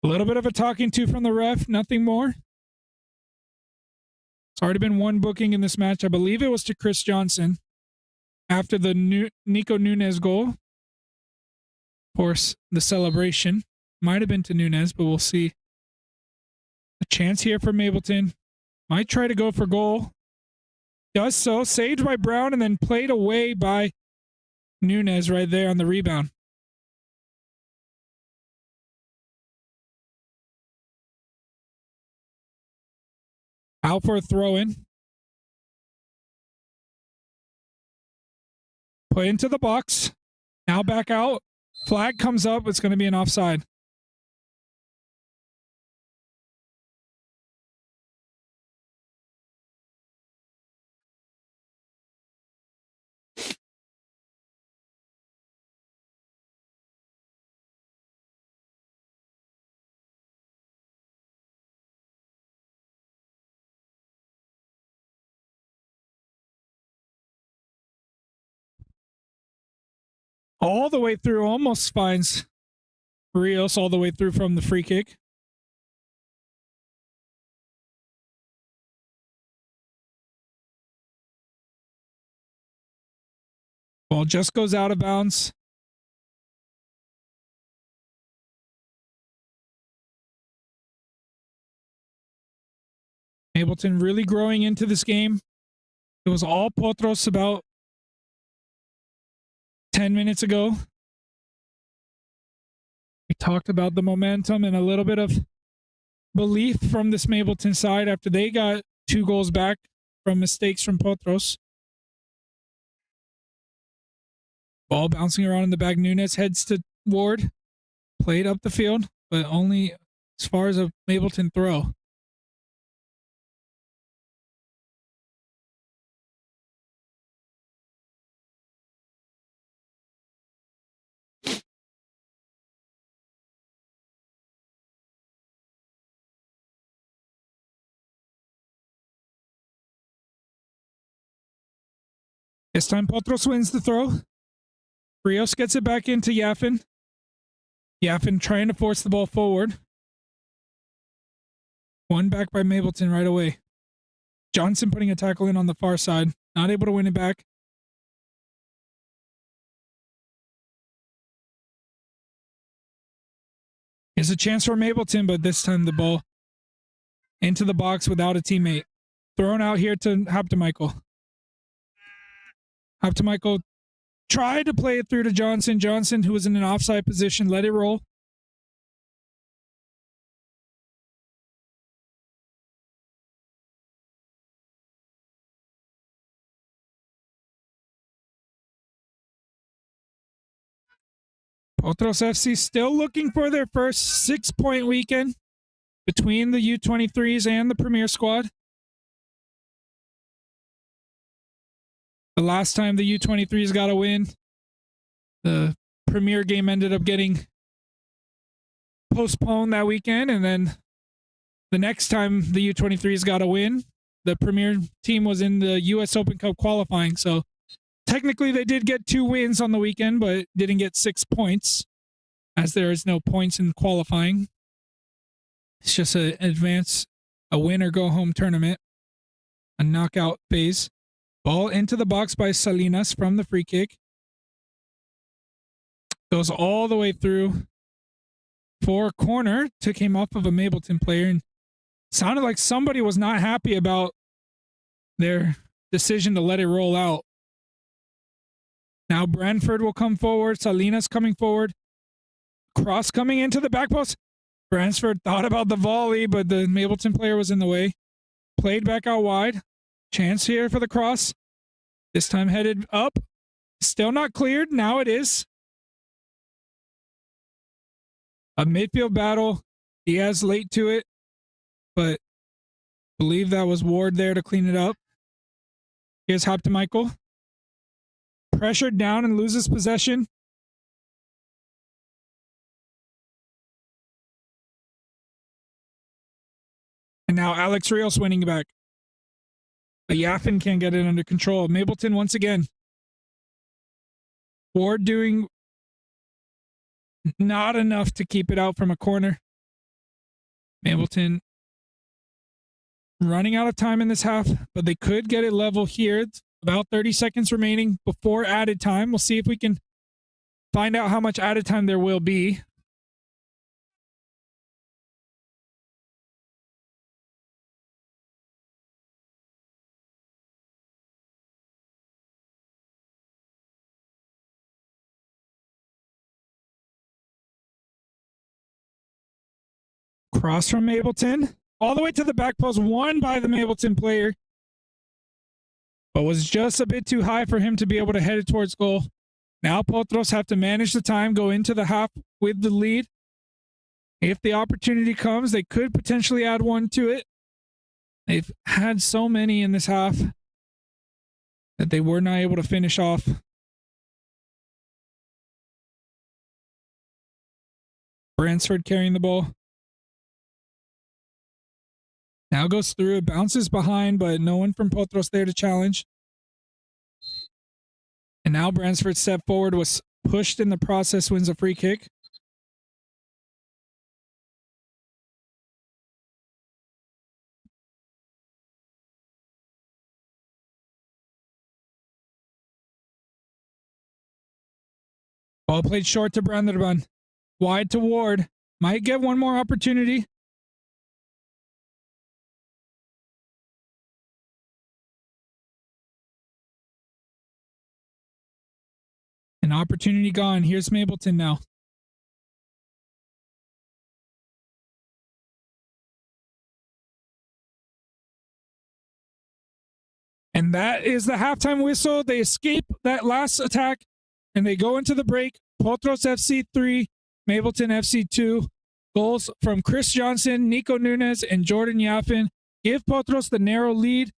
A little bit of a talking to from the ref, nothing more. It's already been one booking in this match. I believe it was to Chris Johnson after the Nico Nunes goal. Of course, the celebration might have been to Nunes, but we'll see. A chance here for Mableton. Might try to go for goal. Does so. Saved by Brown and then played away by Nunes right there on the rebound. Out for a throw-in. Put into the box. Now back out. Flag comes up. It's going to be an offside. All the way through, almost finds Rios all the way through from the free kick. Ball just goes out of bounds. Mableton really growing into this game. It was all Potros about 10 minutes ago. We talked about the momentum and a little bit of belief from this Mableton side after they got 2 goals back from mistakes from Potros. Ball bouncing around in the back. Nunes heads to Ward. Played up the field, but only as far as a Mableton throw. This time Potros wins the throw. Rios gets it back into Yaffin. Yaffin trying to force the ball forward. One back by Mableton right away. Johnson putting a tackle in on the far side. Not able to win it back. Here's a chance for Mableton, but this time the ball into the box without a teammate. Thrown out here to Haptemichael. Haptemichael tried to play it through to Johnson. Johnson, who was in an offside position, let it roll. Potros FC still looking for their first 6-point weekend between the U23s and the Premier squad. The last time the U23s got a win, the Premier game ended up getting postponed that weekend, and then the next time the U23s got a win, the Premier team was in the US Open Cup qualifying, so technically they did get 2 wins on the weekend, but didn't get 6 points, as there is no points in qualifying. It's just an advance, a win or go home tournament, a knockout phase. Ball into the box by Salinas from the free kick. Goes all the way through for a corner. Took him off of a Mableton player, and sounded like somebody was not happy about their decision to let it roll out. Now Brantford will come forward. Salinas coming forward. Cross coming into the back post. Brantford thought about the volley, but the Mableton player was in the way. Played back out wide. Chance here for the cross. This time headed up. Still not cleared. Now it is. A midfield battle. Diaz late to it, but believe that was Ward there to clean it up. Here's Haptemichael. Pressured down and loses possession. And now Alex Rios winning back. But Yaffin can't get it under control. Mableton once again. Ward doing not enough to keep it out from a corner. Mableton running out of time in this half, but they could get it level here. It's about 30 seconds remaining before added time. We'll see if we can find out how much added time there will be. Cross from Mableton, all the way to the back post, won by the Mableton player, but was just a bit too high for him to be able to head it towards goal. Now Potros have to manage the time, go into the half with the lead. If the opportunity comes, they could potentially add one to it. They've had so many in this half that they were not able to finish off. Bransford carrying the ball. Now goes through, it bounces behind, but no one from Potros there to challenge. And now Bransford step forward, was pushed in the process, wins a free kick. Ball played short to Branderban. Wide to Ward. Might get one more opportunity. An opportunity gone. Here's Mableton now. And that is the halftime whistle. They escape that last attack and they go into the break. Potros FC 3, Mableton FC 2. Goals from Chris Johnson, Nico Nunez, and Jordan Yaffin give Potros the narrow lead.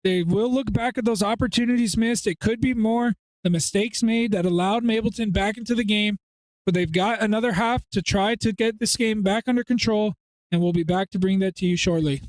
They will look back at those opportunities missed. It could be more. The mistakes made that allowed Mableton back into the game, but they've got another half to try to get this game back under control, and we'll be back to bring that to you shortly.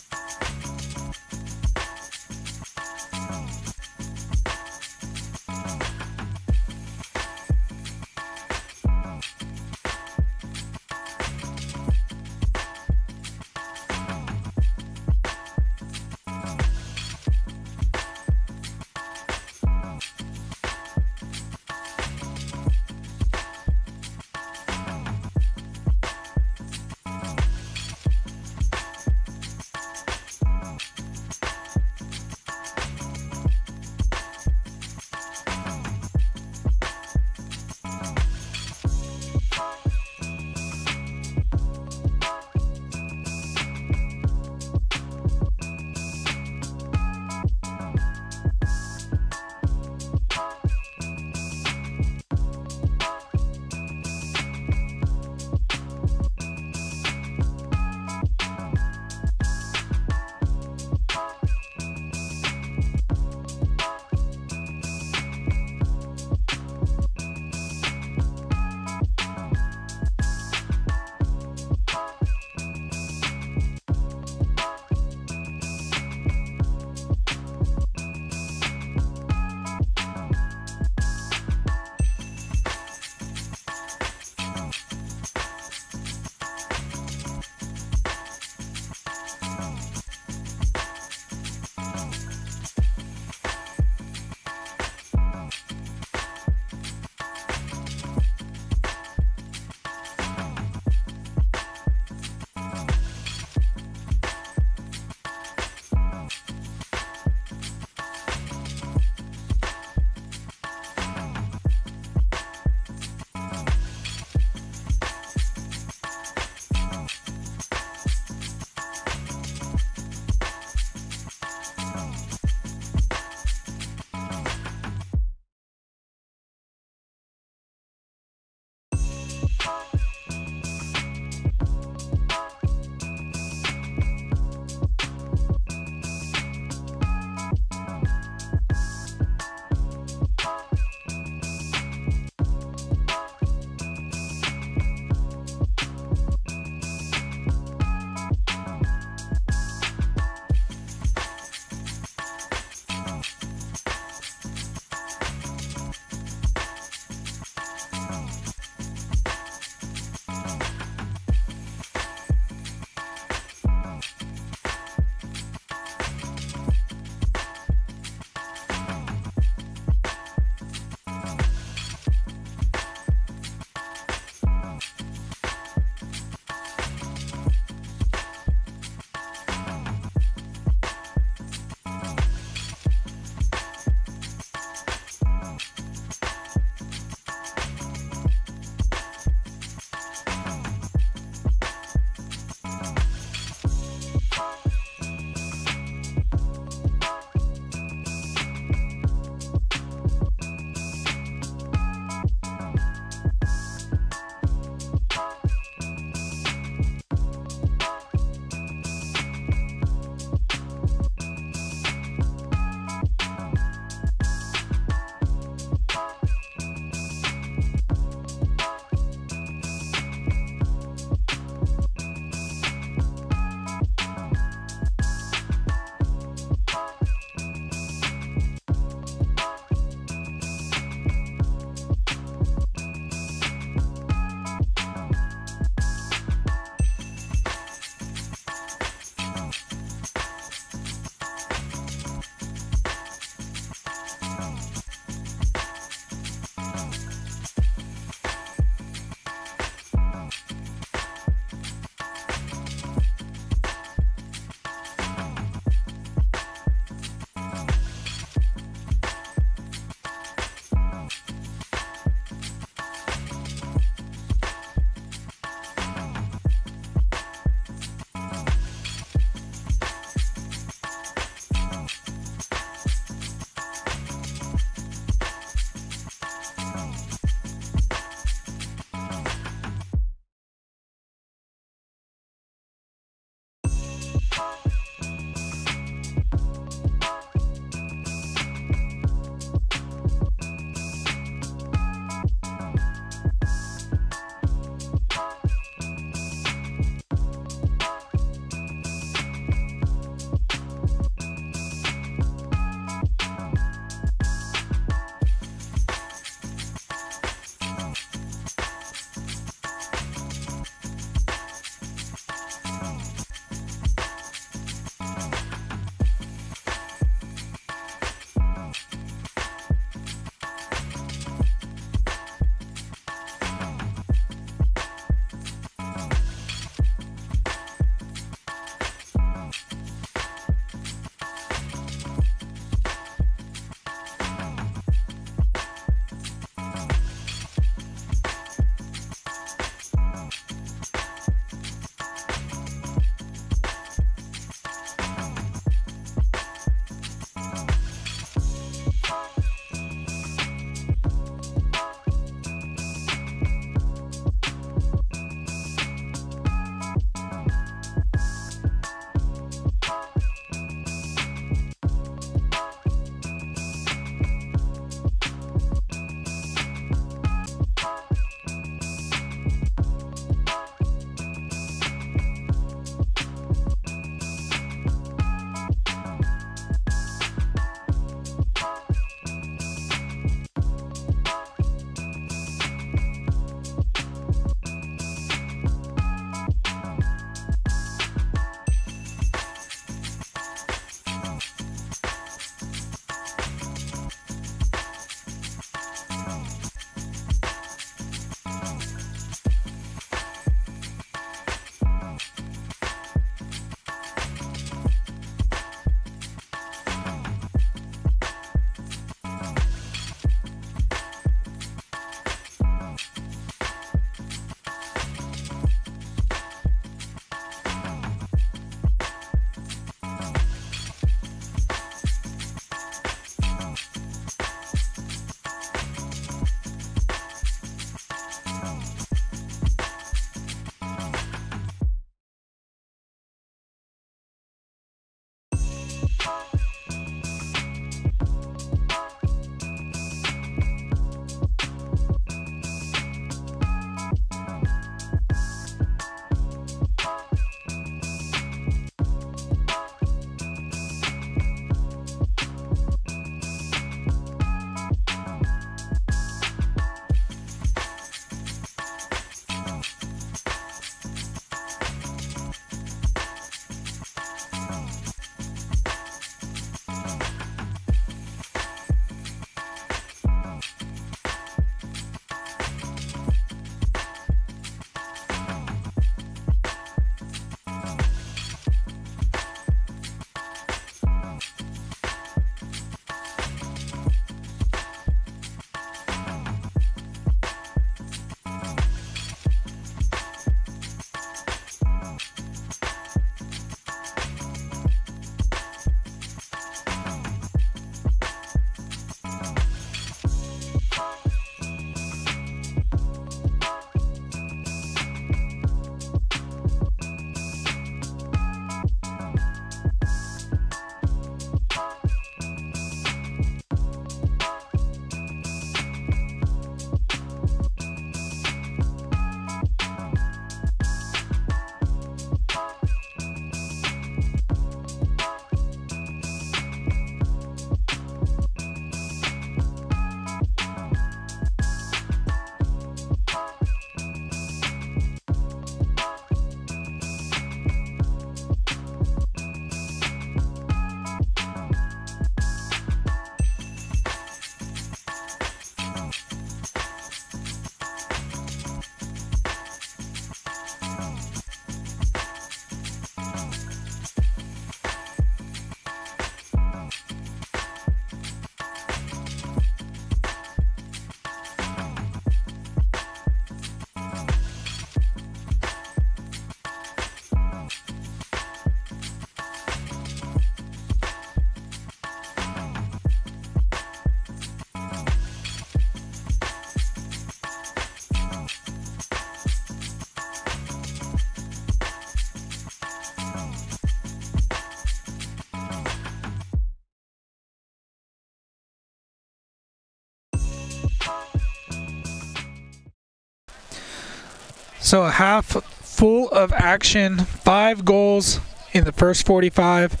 So a half full of action, 5 goals in the first 45.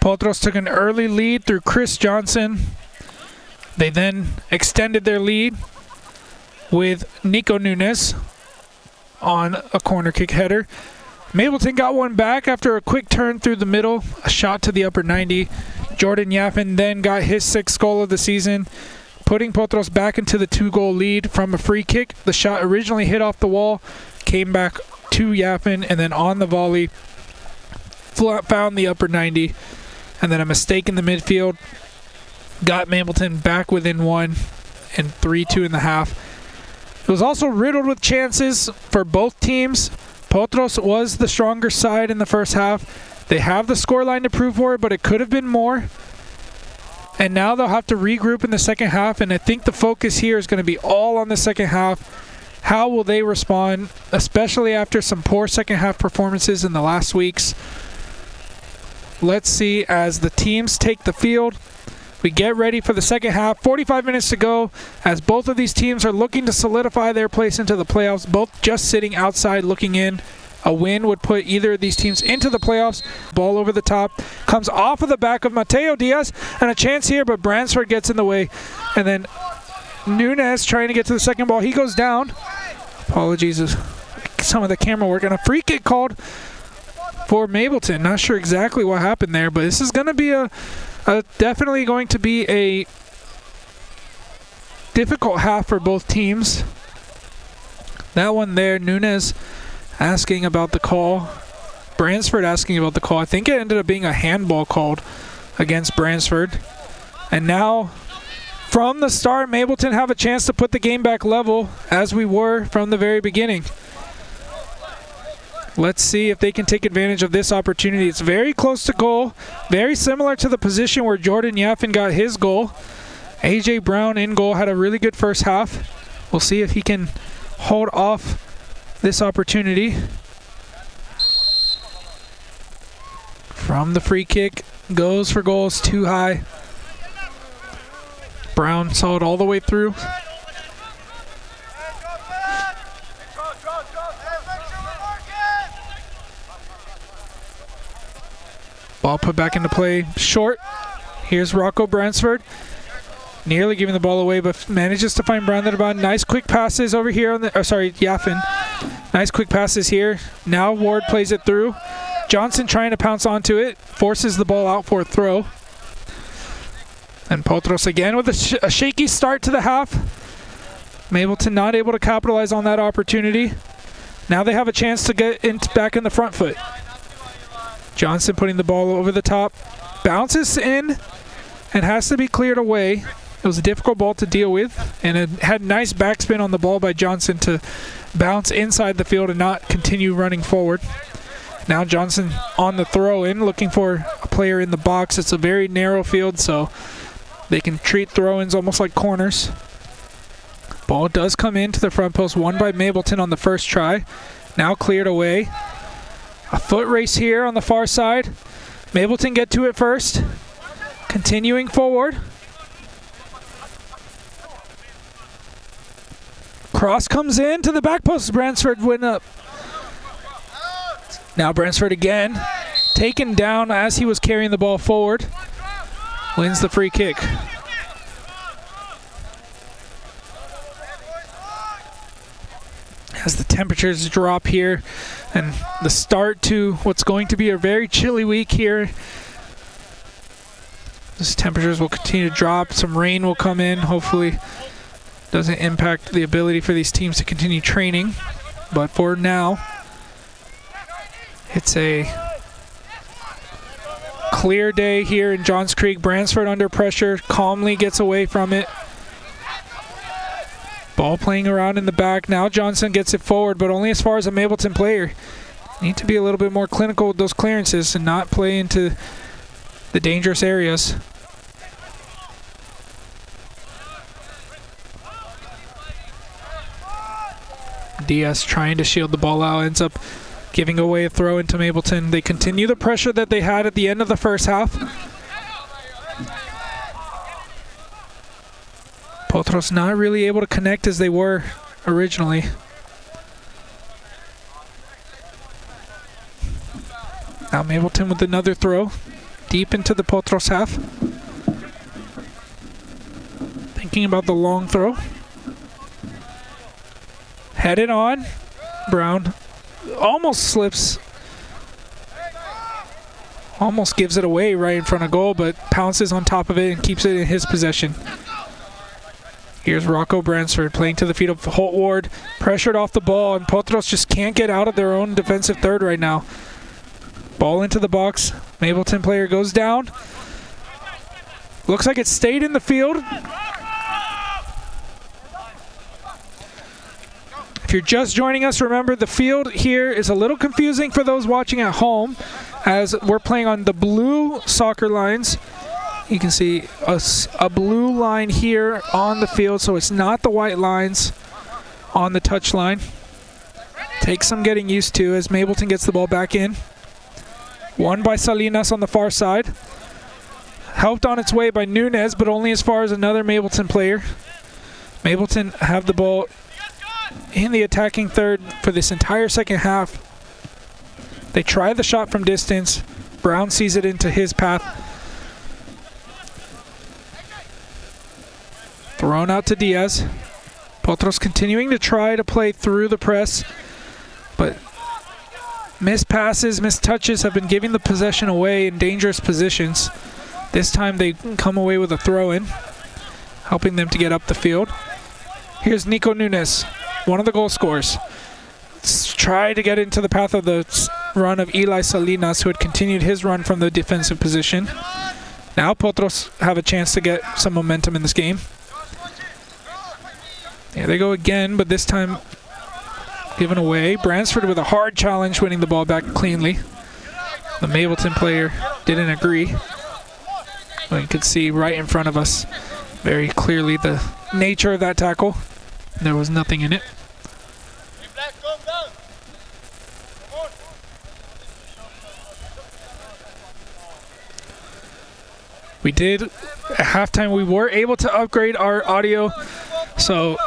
Potros took an early lead through Chris Johnson. They then extended their lead with Nico Nunes on a corner kick header. Mableton got one back after a quick turn through the middle, a shot to the upper 90. Jordan Yaffin then got his 6th goal of the season, putting Potros back into the 2-goal lead from a free kick. The shot originally hit off the wall, came back to Yaffin, and then on the volley, found the upper 90. And then a mistake in the midfield got Mableton back within 1 and 3-2 in the half. It was also riddled with chances for both teams. Potros was the stronger side in the first half. They have the scoreline to prove for it, but it could have been more. And now they'll have to regroup in the second half, and I think the focus here is going to be all on the second half. How will they respond, especially after some poor second half performances in the last weeks? Let's see as the teams take the field. We get ready for the second half. 45 minutes to go as both of these teams are looking to solidify their place into the playoffs, both just sitting outside looking in. A win would put either of these teams into the playoffs. Ball over the top. Comes off of the back of Mateo Diaz. And a chance here, but Bransford gets in the way. And then Nunes trying to get to the second ball. He goes down. Apologies. Some of the camera work. And a free kick called for Mableton. Not sure exactly what happened there, but this is going to be definitely going to be a difficult half for both teams. That one there, Nunes asking about the call. Bransford asking about the call. I think it ended up being a handball called against Bransford. And now, from the start, Mableton have a chance to put the game back level as we were from the very beginning. Let's see if they can take advantage of this opportunity. It's very close to goal. Very similar to the position where Jordan Yaffin got his goal. AJ Brown in goal had a really good first half. We'll see if he can hold off this opportunity. From the free kick, goes for goals, too high. Brown saw it all the way through. Ball put back into play, short. Here's Rocco Bransford. Nearly giving the ball away, but manages to find Brown at about. Nice quick passes over here on the, Yaffin. Nice quick passes here. Now Ward plays it through. Johnson trying to pounce onto it, forces the ball out for a throw. And Potros again with a shaky start to the half. Mableton not able to capitalize on that opportunity. Now they have a chance to get back in the front foot. Johnson putting the ball over the top. Bounces in and has to be cleared away. It was a difficult ball to deal with, and it had nice backspin on the ball by Johnson to bounce inside the field and not continue running forward. Now Johnson on the throw-in, looking for a player in the box. It's a very narrow field, so they can treat throw-ins almost like corners. Ball does come into the front post, won by Mableton on the first try. Now cleared away. A foot race here on the far side. Mableton get to it first. Continuing forward. Cross comes in to the back post. Bransford went up. Now Bransford again. Taken down as he was carrying the ball forward. Wins the free kick. As the temperatures drop here and the start to what's going to be a very chilly week here. These temperatures will continue to drop. Some rain will come in. Hopefully doesn't impact the ability for these teams to continue training. But for now, it's a clear day here in Johns Creek. Bransford under pressure, calmly gets away from it. Ball playing around in the back. Now Johnson gets it forward, but only as far as a Mableton player. Need to be a little bit more clinical with those clearances and not play into the dangerous areas. Diaz trying to shield the ball out, ends up giving away a throw into Mableton. They continue the pressure that they had at the end of the first half. Potros not really able to connect as they were originally. Now Mableton with another throw, deep into the Potros half. Thinking about the long throw. Headed on. Brown almost slips. Almost gives it away right in front of goal, but pounces on top of it and keeps it in his possession. Here's Rocco Bransford playing to the feet of Holt Ward, pressured off the ball, and Potros just can't get out of their own defensive third right now. Ball into the box. Mableton player goes down. Looks like it stayed in the field. If you're just joining us, remember the field here is a little confusing for those watching at home, as we're playing on the blue soccer lines. You can see a blue line here on the field, so it's not the white lines on the touch line. Takes some getting used to as Mableton gets the ball back in. Won by Salinas on the far side. Helped on its way by Nunez, but only as far as another Mableton player. Mableton have the ball in the attacking third for this entire second half. They try the shot from distance. Brown sees it into his path. Thrown out to Diaz. Potros continuing to try to play through the press, but missed passes, missed touches have been giving the possession away in dangerous positions. This time they come away with a throw-in, helping them to get up the field. Here's Nico Nunez, one of the goal scorers. Try to get into the path of the run of Eli Salinas, who had continued his run from the defensive position. Now Potros have a chance to get some momentum in this game. There they go again, but this time given away. Bransford with a hard challenge, winning the ball back cleanly. The Mableton player didn't agree. Well, you could see right in front of us very clearly the nature of that tackle. There was nothing in it. We did, at halftime, we were able to upgrade our audio, so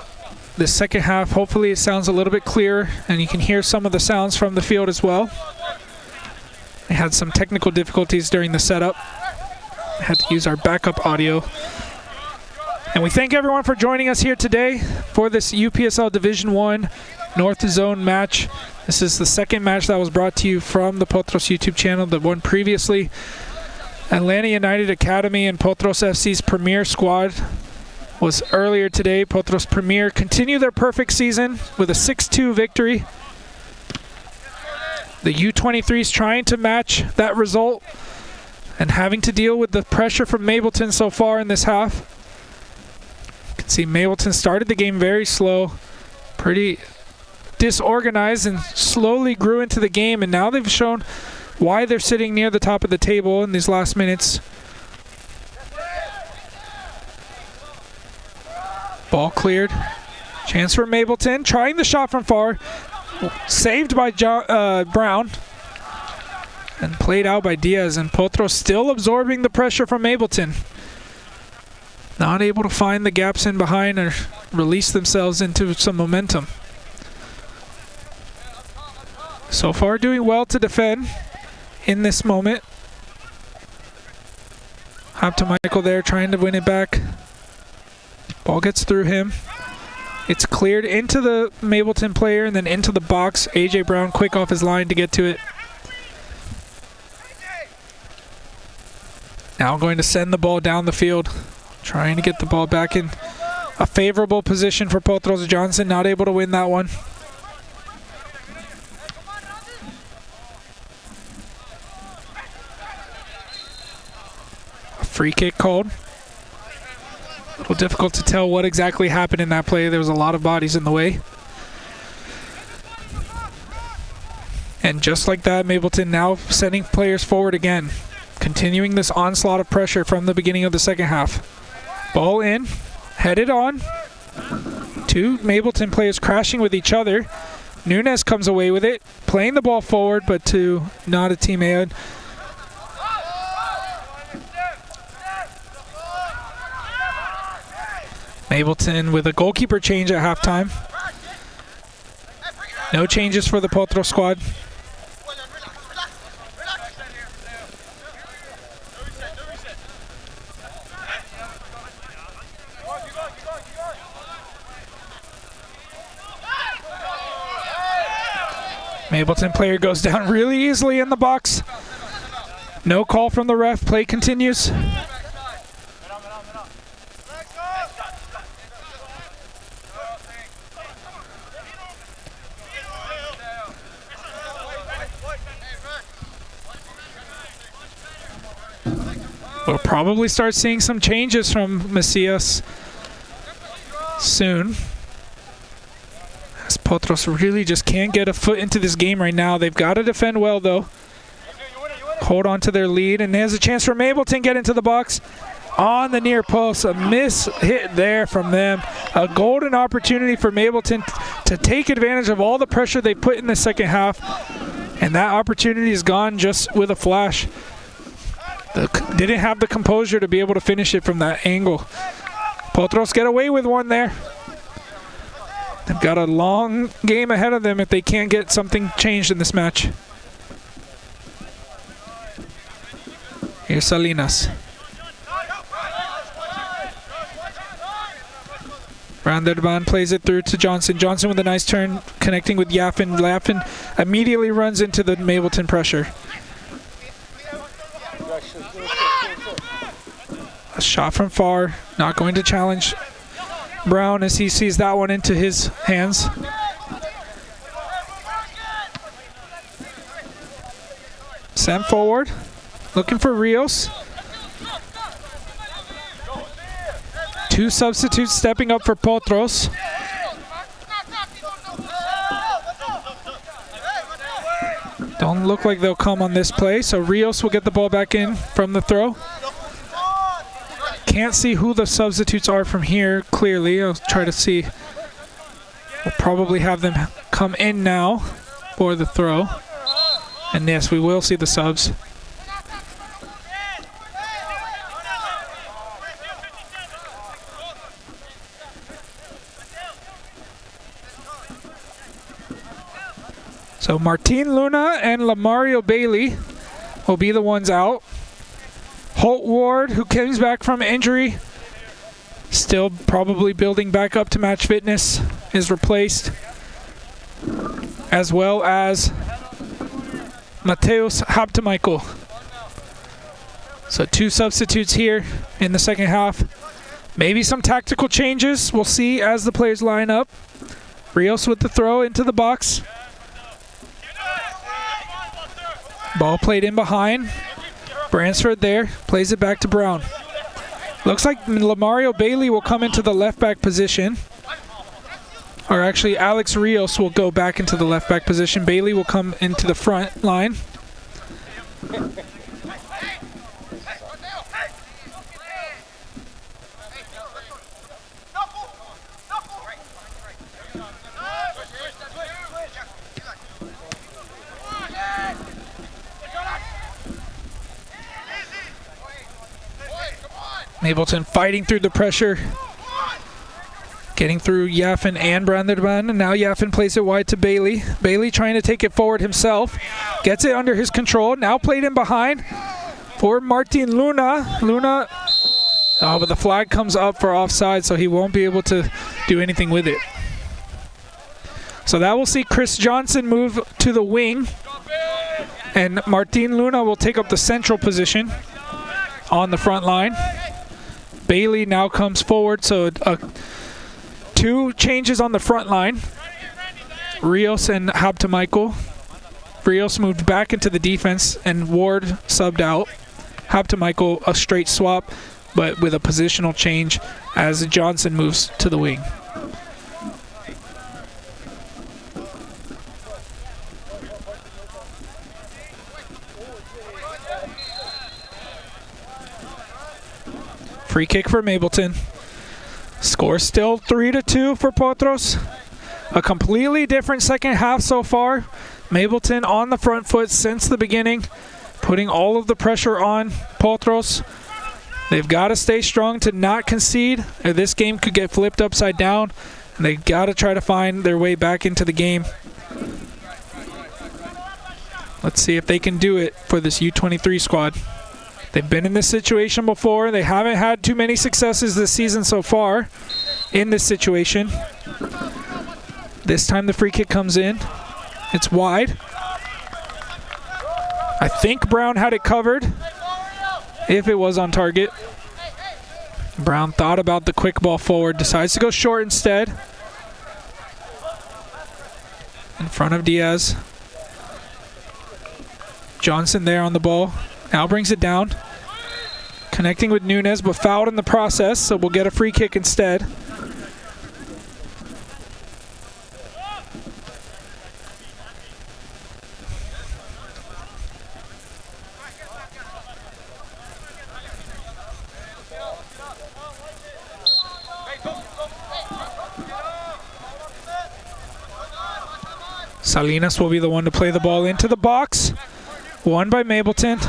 the second half, hopefully it sounds a little bit clearer and you can hear some of the sounds from the field as well. We had some technical difficulties during the setup. We had to use our backup audio. And we thank everyone for joining us here today for this UPSL Division 1 North Zone match. This is the second match that was brought to you from the Potros YouTube channel. The one previously, Atlanta United Academy and Potros FC's Premier squad, was earlier today. Potros Premier continue their perfect season with a 6-2 victory. The U23s trying to match that result and having to deal with the pressure from Mableton so far in this half. You can see Mableton started the game very slow, pretty disorganized, and slowly grew into the game, and now they've shown why they're sitting near the top of the table in these last minutes. Ball cleared. Chance for Mableton. Trying the shot from far. Saved by Brown. And played out by Diaz. And Potros still absorbing the pressure from Mableton. Not able to find the gaps in behind or release themselves into some momentum. So far doing well to defend in this moment. Hop to Michael there, trying to win it back. Ball gets through him. It's cleared into the Mableton player and then into the box. AJ Brown quick off his line to get to it. Now going to send the ball down the field. Trying to get the ball back in a favorable position for Potros. Johnson not able to win that one. A free kick called. A little difficult to tell what exactly happened in that play. There was a lot of bodies in the way. And just like that, Mableton now sending players forward again. Continuing this onslaught of pressure from the beginning of the second half. Ball in, headed on. Two Mableton players crashing with each other. Nunez comes away with it, playing the ball forward, but to not a teammate. Mableton with a goalkeeper change at halftime. No changes for the Potros squad. Mableton player goes down really easily in the box. No call from the ref. Play continues. We'll probably start seeing some changes from Macias soon. As Potros really just can't get a foot into this game right now. They've got to defend well, though. Hold on to their lead, and there's a chance for Mableton get into the box on the near post. A miss hit there from them. A golden opportunity for Mableton to take advantage of all the pressure they put in the second half, and that opportunity is gone just with a flash. Didn't have the composure to be able to finish it from that angle. Potros get away with one there. They've got a long game ahead of them if they can't get something changed in this match. Here's Salinas. Branderban plays it through to Johnson. Johnson with a nice turn, connecting with Yaffin. Yaffin immediately runs into the Mableton pressure. A shot from far, not going to challenge Brown as he sees that one into his hands. Sent forward, looking for Rios. Two substitutes stepping up for Potros. Don't look like they'll come on this play, so Rios will get the ball back in from the throw. Can't see who the substitutes are from here clearly. I'll try to see. We'll probably have them come in now for the throw. And yes, we will see the subs. So Martin Luna and Lamario Bailey will be the ones out. Holt Ward, who comes back from injury, still probably building back up to match fitness, is replaced, as well as Mateus Habtemichael. So two substitutes here in the second half. Maybe some tactical changes. We'll see as the players line up. Rios with the throw into the box. Ball played in behind. Bransford there, plays it back to Brown. Looks like Lamario Bailey will come into the left back position. Or actually, Alex Rios will go back into the left back position. Bailey will come into the front line. Mableton fighting through the pressure, getting through Yaffin and Branderban, and now Yaffin plays it wide to Bailey. Bailey trying to take it forward himself, gets it under his control, now played in behind for Martin Luna. But the flag comes up for offside, so he won't be able to do anything with it. So that will see Chris Johnson move to the wing, and Martin Luna will take up the central position on the front line. Bailey now comes forward, so two changes on the front line. Rios and Habtemichael. Rios moved back into the defense, and Ward subbed out. Habtemichael a straight swap, but with a positional change as Johnson moves to the wing. Free kick for Mableton. Score still 3-2 for Potros. A completely different second half so far. Mableton on the front foot since the beginning, putting all of the pressure on Potros. They've got to stay strong to not concede, or this game could get flipped upside down, and they've got to try to find their way back into the game. Let's see if they can do it for this U23 squad. They've been in this situation before. They haven't had too many successes this season so far in this situation. This time the free kick comes in, It's wide. I think Brown had it covered if it was on target. Brown thought about the quick ball forward, decides to go short instead. In front of Diaz. Johnson there on the ball. Now brings it down. Connecting with Nunes, but fouled in the process, so we'll get a free kick instead. Salinas will be the one to play the ball into the box. Won by Mableton.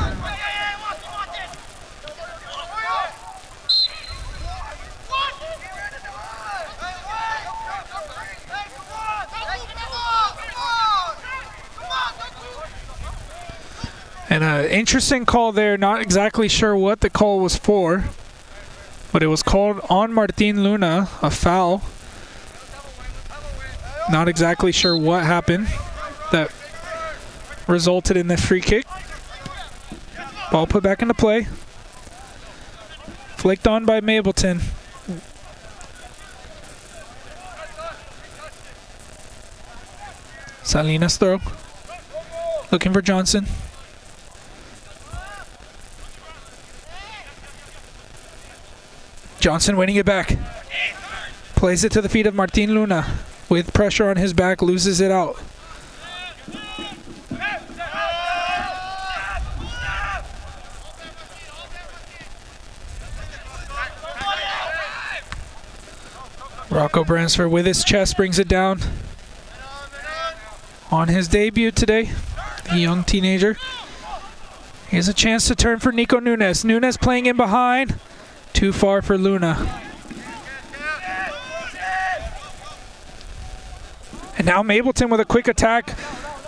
And an interesting call there. Not exactly sure what the call was for, but it was called on Martin Luna, a foul. Not exactly sure what happened that resulted in the free kick. Ball put back into play. Flicked on by Mableton. Salinas throw. Looking for Johnson. Johnson winning it back. Plays it to the feet of Martin Luna. With pressure on his back, loses it out. Rocco Bransford with his chest brings it down. On his debut today, the young teenager. He has a chance to turn for Nico Nunes. Nunes playing in behind. Too far for Luna. And now Mableton with a quick attack,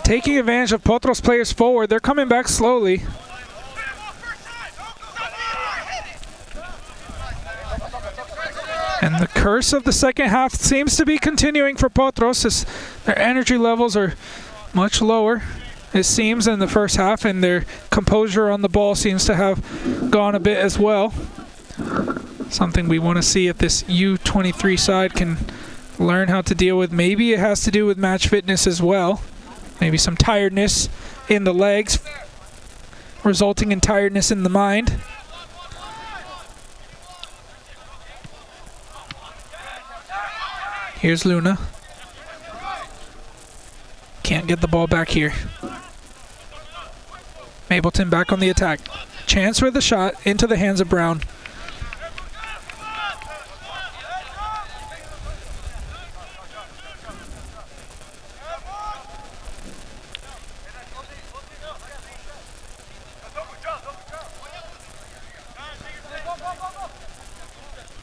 taking advantage of Potros players forward. They're coming back slowly. And the curse of the second half seems to be continuing for Potros, as their energy levels are much lower, it seems, in the first half, and their composure on the ball seems to have gone a bit as well. Something we want to see if this U23 side can learn how to deal with. Maybe it has to do with match fitness as well. Maybe some tiredness in the legs, resulting in tiredness in the mind. Here's Luna. Can't get the ball back here. Mableton back on the attack. Chance for the shot into the hands of Brown.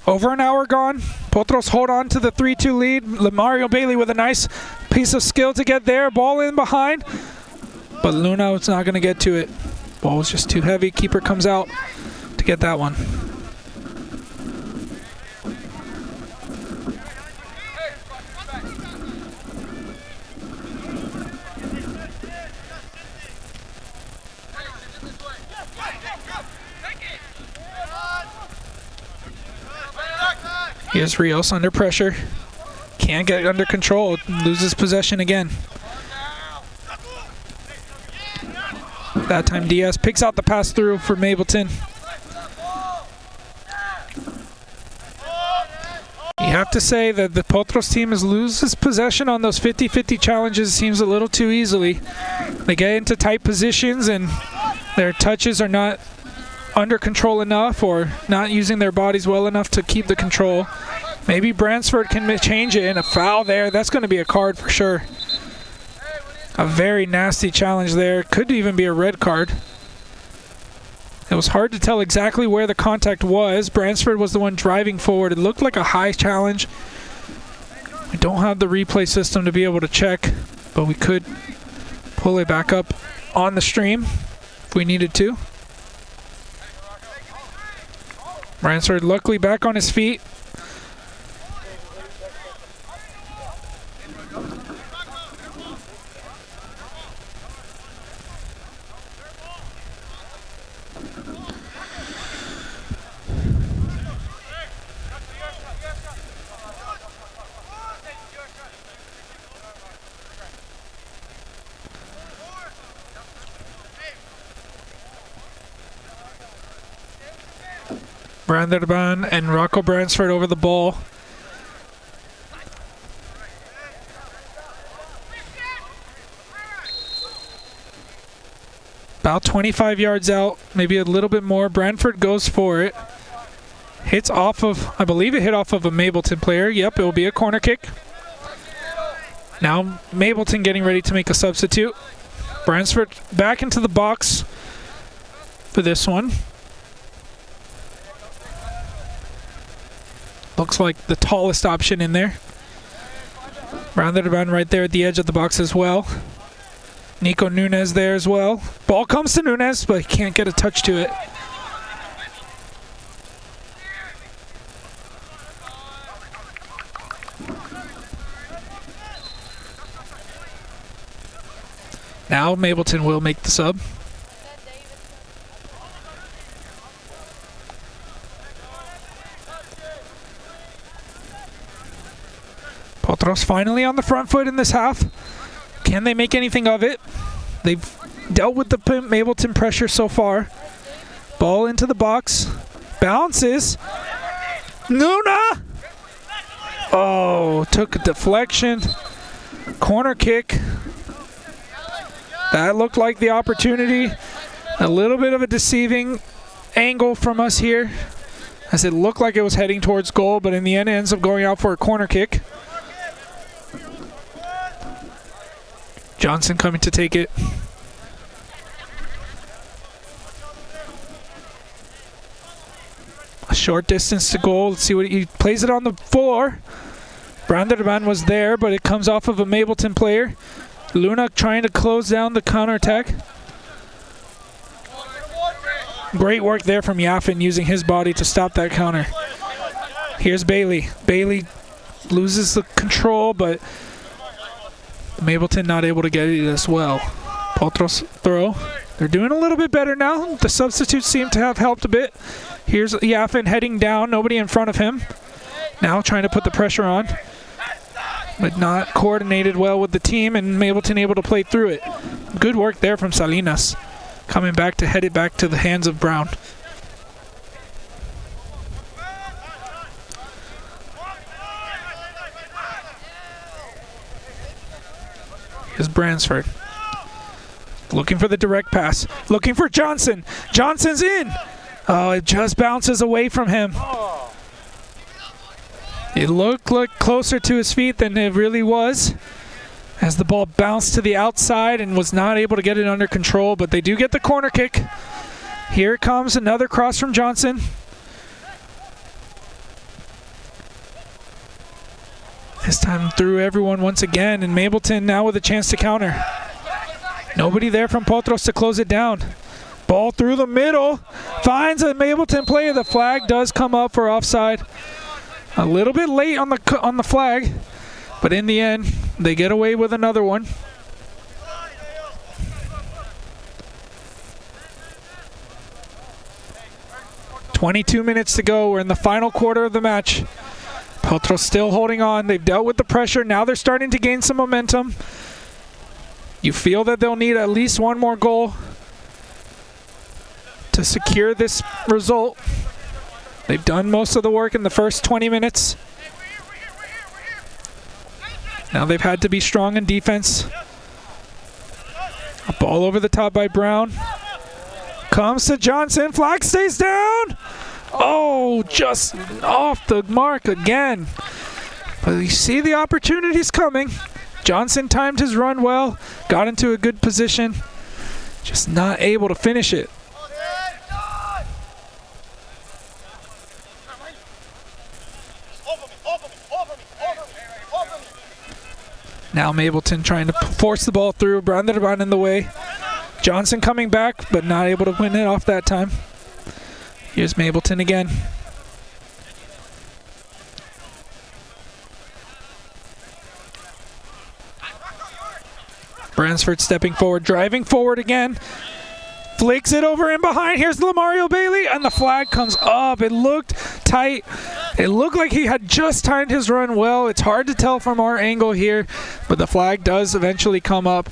Over an hour gone. Potros hold on to the 3-2 lead. Mario Bailey with a nice piece of skill to get there. Ball in behind. But Luna was not going to get to it. Ball was just too heavy. Keeper comes out to get that one. Here's Rios under pressure. Can't get under control. Loses possession again. That time Diaz picks out the pass through for Mableton. You have to say that the Potros team loses possession on those 50-50 challenges. Seems a little too easily. They get into tight positions and their touches are not under control enough, or not using their bodies well enough to keep the control. Maybe Bransford can change it, and a foul there. That's going to be a card for sure. A very nasty challenge there. Could even be a red card. It was hard to tell exactly where the contact was. Bransford was the one driving forward. It looked like a high challenge. We don't have the replay system to be able to check, but we could pull it back up on the stream if we needed to. Bransford luckily back on his feet. Branderban and Rocco Bransford over the ball. About 25 yards out, maybe a little bit more. Branford goes for it. Hits off of, I believe it hit off of a Mableton player. Yep, it will be a corner kick. Now Mableton getting ready to make a substitute. Bransford back into the box for this one. Looks like the tallest option in there. Branderban right there at the edge of the box as well. Nico Nunez there as well. Ball comes to Nunez, but he can't get a touch to it. Now Mableton will make the sub. Potros finally on the front foot in this half. Can they make anything of it? They've dealt with the Mableton pressure so far. Ball into the box. Bounces. Nuna! Oh, took a deflection. Corner kick. That looked like the opportunity. A little bit of a deceiving angle from us here, as it looked like it was heading towards goal, but in the end it ends up going out for a corner kick. Johnson coming to take it. A short distance to goal. Let's see what he plays it on the floor. Branderban was there, but it comes off of a Mableton player. Luna trying to close down the counterattack. Great work there from Yaffin, using his body to stop that counter. Here's Bailey. Bailey loses the control, but Mableton not able to get it as well. Potros throw. They're doing a little bit better now. The substitutes seem to have helped a bit. Here's Yaffin heading down. Nobody in front of him. Now trying to put the pressure on, but not coordinated well with the team, and Mableton able to play through it. Good work there from Salinas. Coming back to head it back to the hands of Brown. Here's Bransford. Looking for the direct pass. Looking for Johnson. Johnson's in. Oh, it just bounces away from him. It looked like closer to his feet than it really was, as the ball bounced to the outside and was not able to get it under control, but they do get the corner kick. Here comes another cross from Johnson. This time through everyone once again, and Mableton now with a chance to counter. Nobody there from Potros to close it down. Ball through the middle. Finds a Mableton player. The flag does come up for offside. A little bit late on the flag, but in the end, they get away with another one. "22 minutes to go. We're in the final quarter of the match. Potros still holding on. They've dealt with the pressure. Now they're starting to gain some momentum. You feel that they'll need at least one more goal to secure this result. They've done most of the work in the first 20 minutes. Now they've had to be strong in defense. A ball over the top by Brown. Comes to Johnson. Flag stays down. Oh, just off the mark again. But you see the opportunities coming. Johnson timed his run well. Got into a good position. Just not able to finish it. Now Mableton trying to force the ball through. Branderban in the way. Johnson coming back, but not able to win it off that time. Here's Mableton again. Bransford stepping forward, driving forward again. Flicks it over in behind. Here's Lamario Bailey, and the flag comes up. It looked tight. It looked like he had just timed his run well. It's hard to tell from our angle here, but the flag does eventually come up.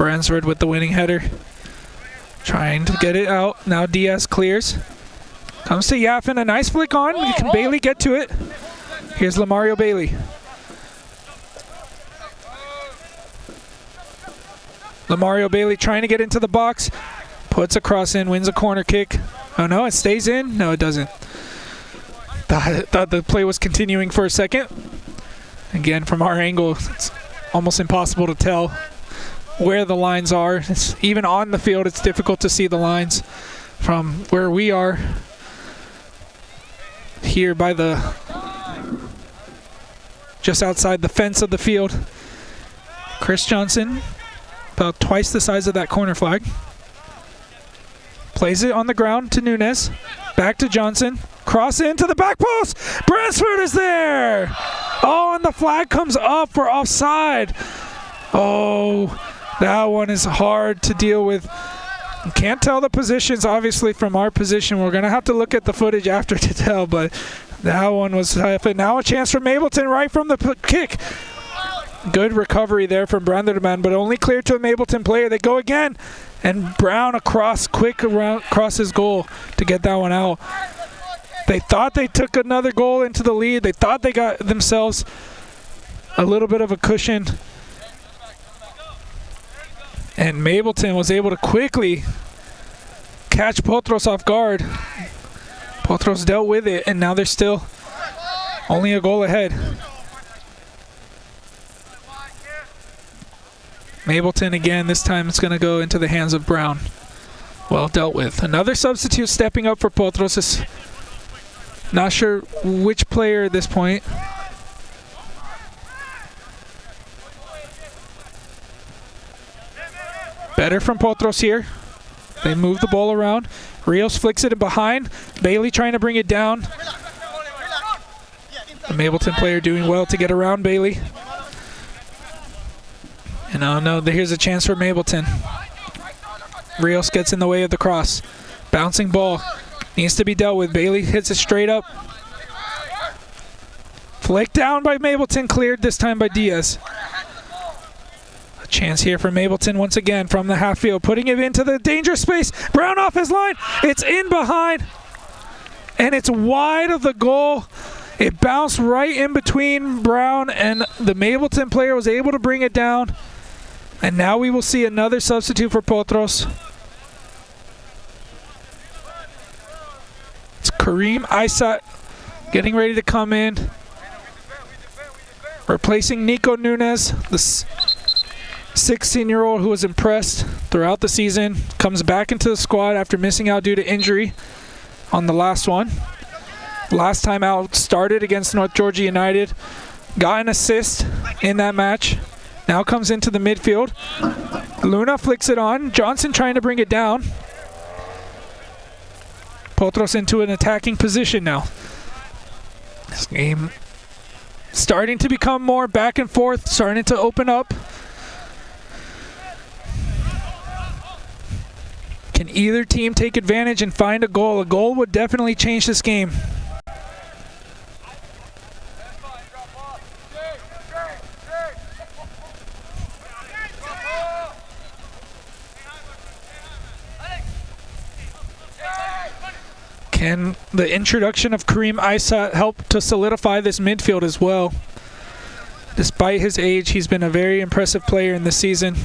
Bransford with the winning header. Trying to get it out. Now Diaz clears. Comes to Yaffin. A nice flick on. Can Bailey get to it? Here's Lamario Bailey. Lamario Bailey trying to get into the box. Puts a cross in. Wins a corner kick. Oh no, it stays in? No, it doesn't. Thought the play was continuing for a second. Again, from our angle, it's almost impossible to tell where the lines are. Even on the field, it's difficult to see the lines from where we are here by just outside the fence of the field. Chris Johnson, about twice the size of that corner flag. Plays it on the ground to Nunez. Back to Johnson. Cross into the back post. Bransford is there. Oh, and the flag comes up for offside. Oh, that one is hard to deal with. You can't tell the positions, obviously, from our position. We're going to have to look at the footage after to tell, but that one was tough. And now a chance for Mableton right from the kick. Good recovery there from Branderman, but only cleared to a Mableton player. They go again, and Brown quick across his goal to get that one out. They thought they took another goal into the lead. They thought they got themselves a little bit of a cushion. And Mableton was able to quickly catch Potros off guard. Potros dealt with it, and now they're still only a goal ahead. Mableton again, this time it's going to go into the hands of Brown. Well dealt with. Another substitute stepping up for Potros. Is not sure which player at this point. Better from Potros here. They move the ball around. Rios flicks it in behind. Bailey trying to bring it down. The Mableton player doing well to get around Bailey. And oh no, here's a chance for Mableton. Rios gets in the way of the cross. Bouncing ball. Needs to be dealt with. Bailey hits it straight up. Flick down by Mableton. Cleared this time by Diaz. A chance here for Mableton once again from the half field. Putting it into the danger space. Brown off his line. It's in behind. And it's wide of the goal. It bounced right in between Brown and the Mableton player was able to bring it down. And now we will see another substitute for Potros. It's Kareem Aysat getting ready to come in. Replacing Nico Nunez, the 16-year-old who was impressed throughout the season. Comes back into the squad after missing out due to injury on the last one. Last time out started against North Georgia United. Got an assist in that match. Now comes into the midfield. Luna flicks it on. Johnson trying to bring it down. Potros into an attacking position now. This game starting to become more back and forth, starting to open up. Can either team take advantage and find a goal? A goal would definitely change this game. Can the introduction of Kareem Aysat help to solidify this midfield as well? Despite his age, he's been a very impressive player in this season.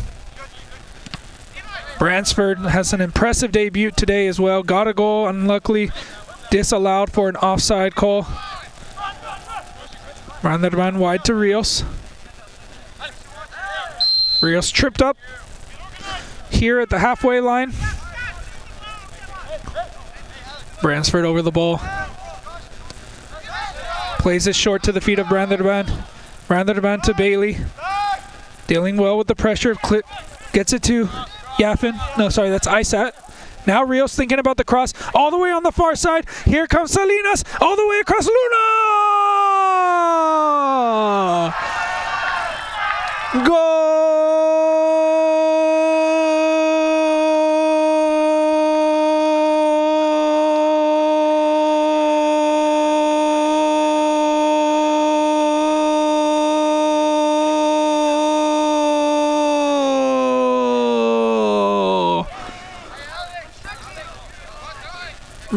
Bransford has an impressive debut today as well. Got a goal, unluckily disallowed for an offside call. Round that run wide to Rios. Rios tripped up here at the halfway line. Bransford over the ball. Plays it short to the feet of Branderban. Branderban to Bailey. Dealing well with the pressure. Gets it to Yaffin. No, sorry, that's Aysat. Now Rios thinking about the cross. All the way on the far side. Here comes Salinas. All the way across. Luna! Goal!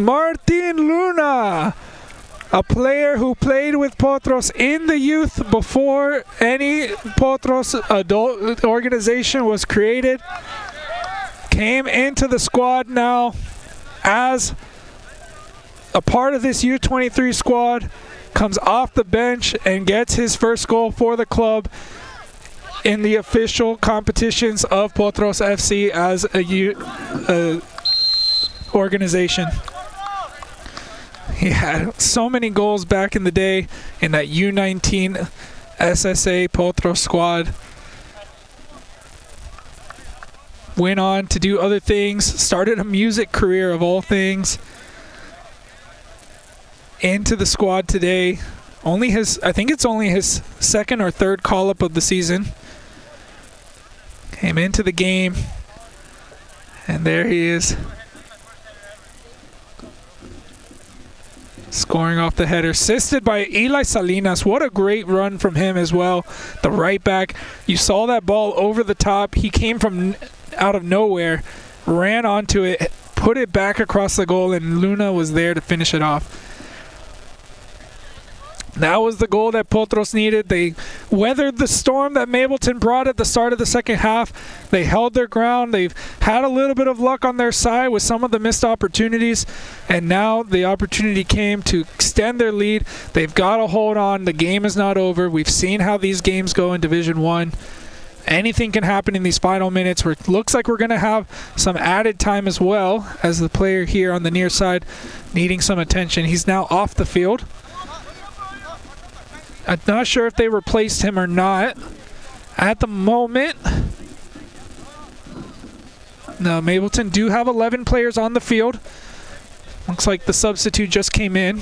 Martin Luna, a player who played with Potros in the youth before any Potros adult organization was created, came into the squad now as a part of this U23 squad, comes off the bench and gets his first goal for the club in the official competitions of Potros FC as a organization. He had so many goals back in the day in that U19 SSA Potros squad. Went on to do other things, started a music career of all things. Into the squad today. I think it's only his second or third call-up of the season. Came into the game, and there he is. Scoring off the header, assisted by Eli Salinas. What a great run from him as well. The right back. You saw that ball over the top. He came from out of nowhere, ran onto it, put it back across the goal, and Luna was there to finish it off. That was the goal that Potros needed. They weathered the storm that Mableton brought at the start of the second half. They held their ground. They've had a little bit of luck on their side with some of the missed opportunities, and now the opportunity came to extend their lead. They've got to hold on. The game is not over. We've seen how these games go in Division 1. Anything can happen in these final minutes. Where it looks like we're going to have some added time as well, as the player here on the near side needing some attention. He's now off the field. I'm not sure if they replaced him or not at the moment. No, Mableton do have 11 players on the field. Looks like the substitute just came in.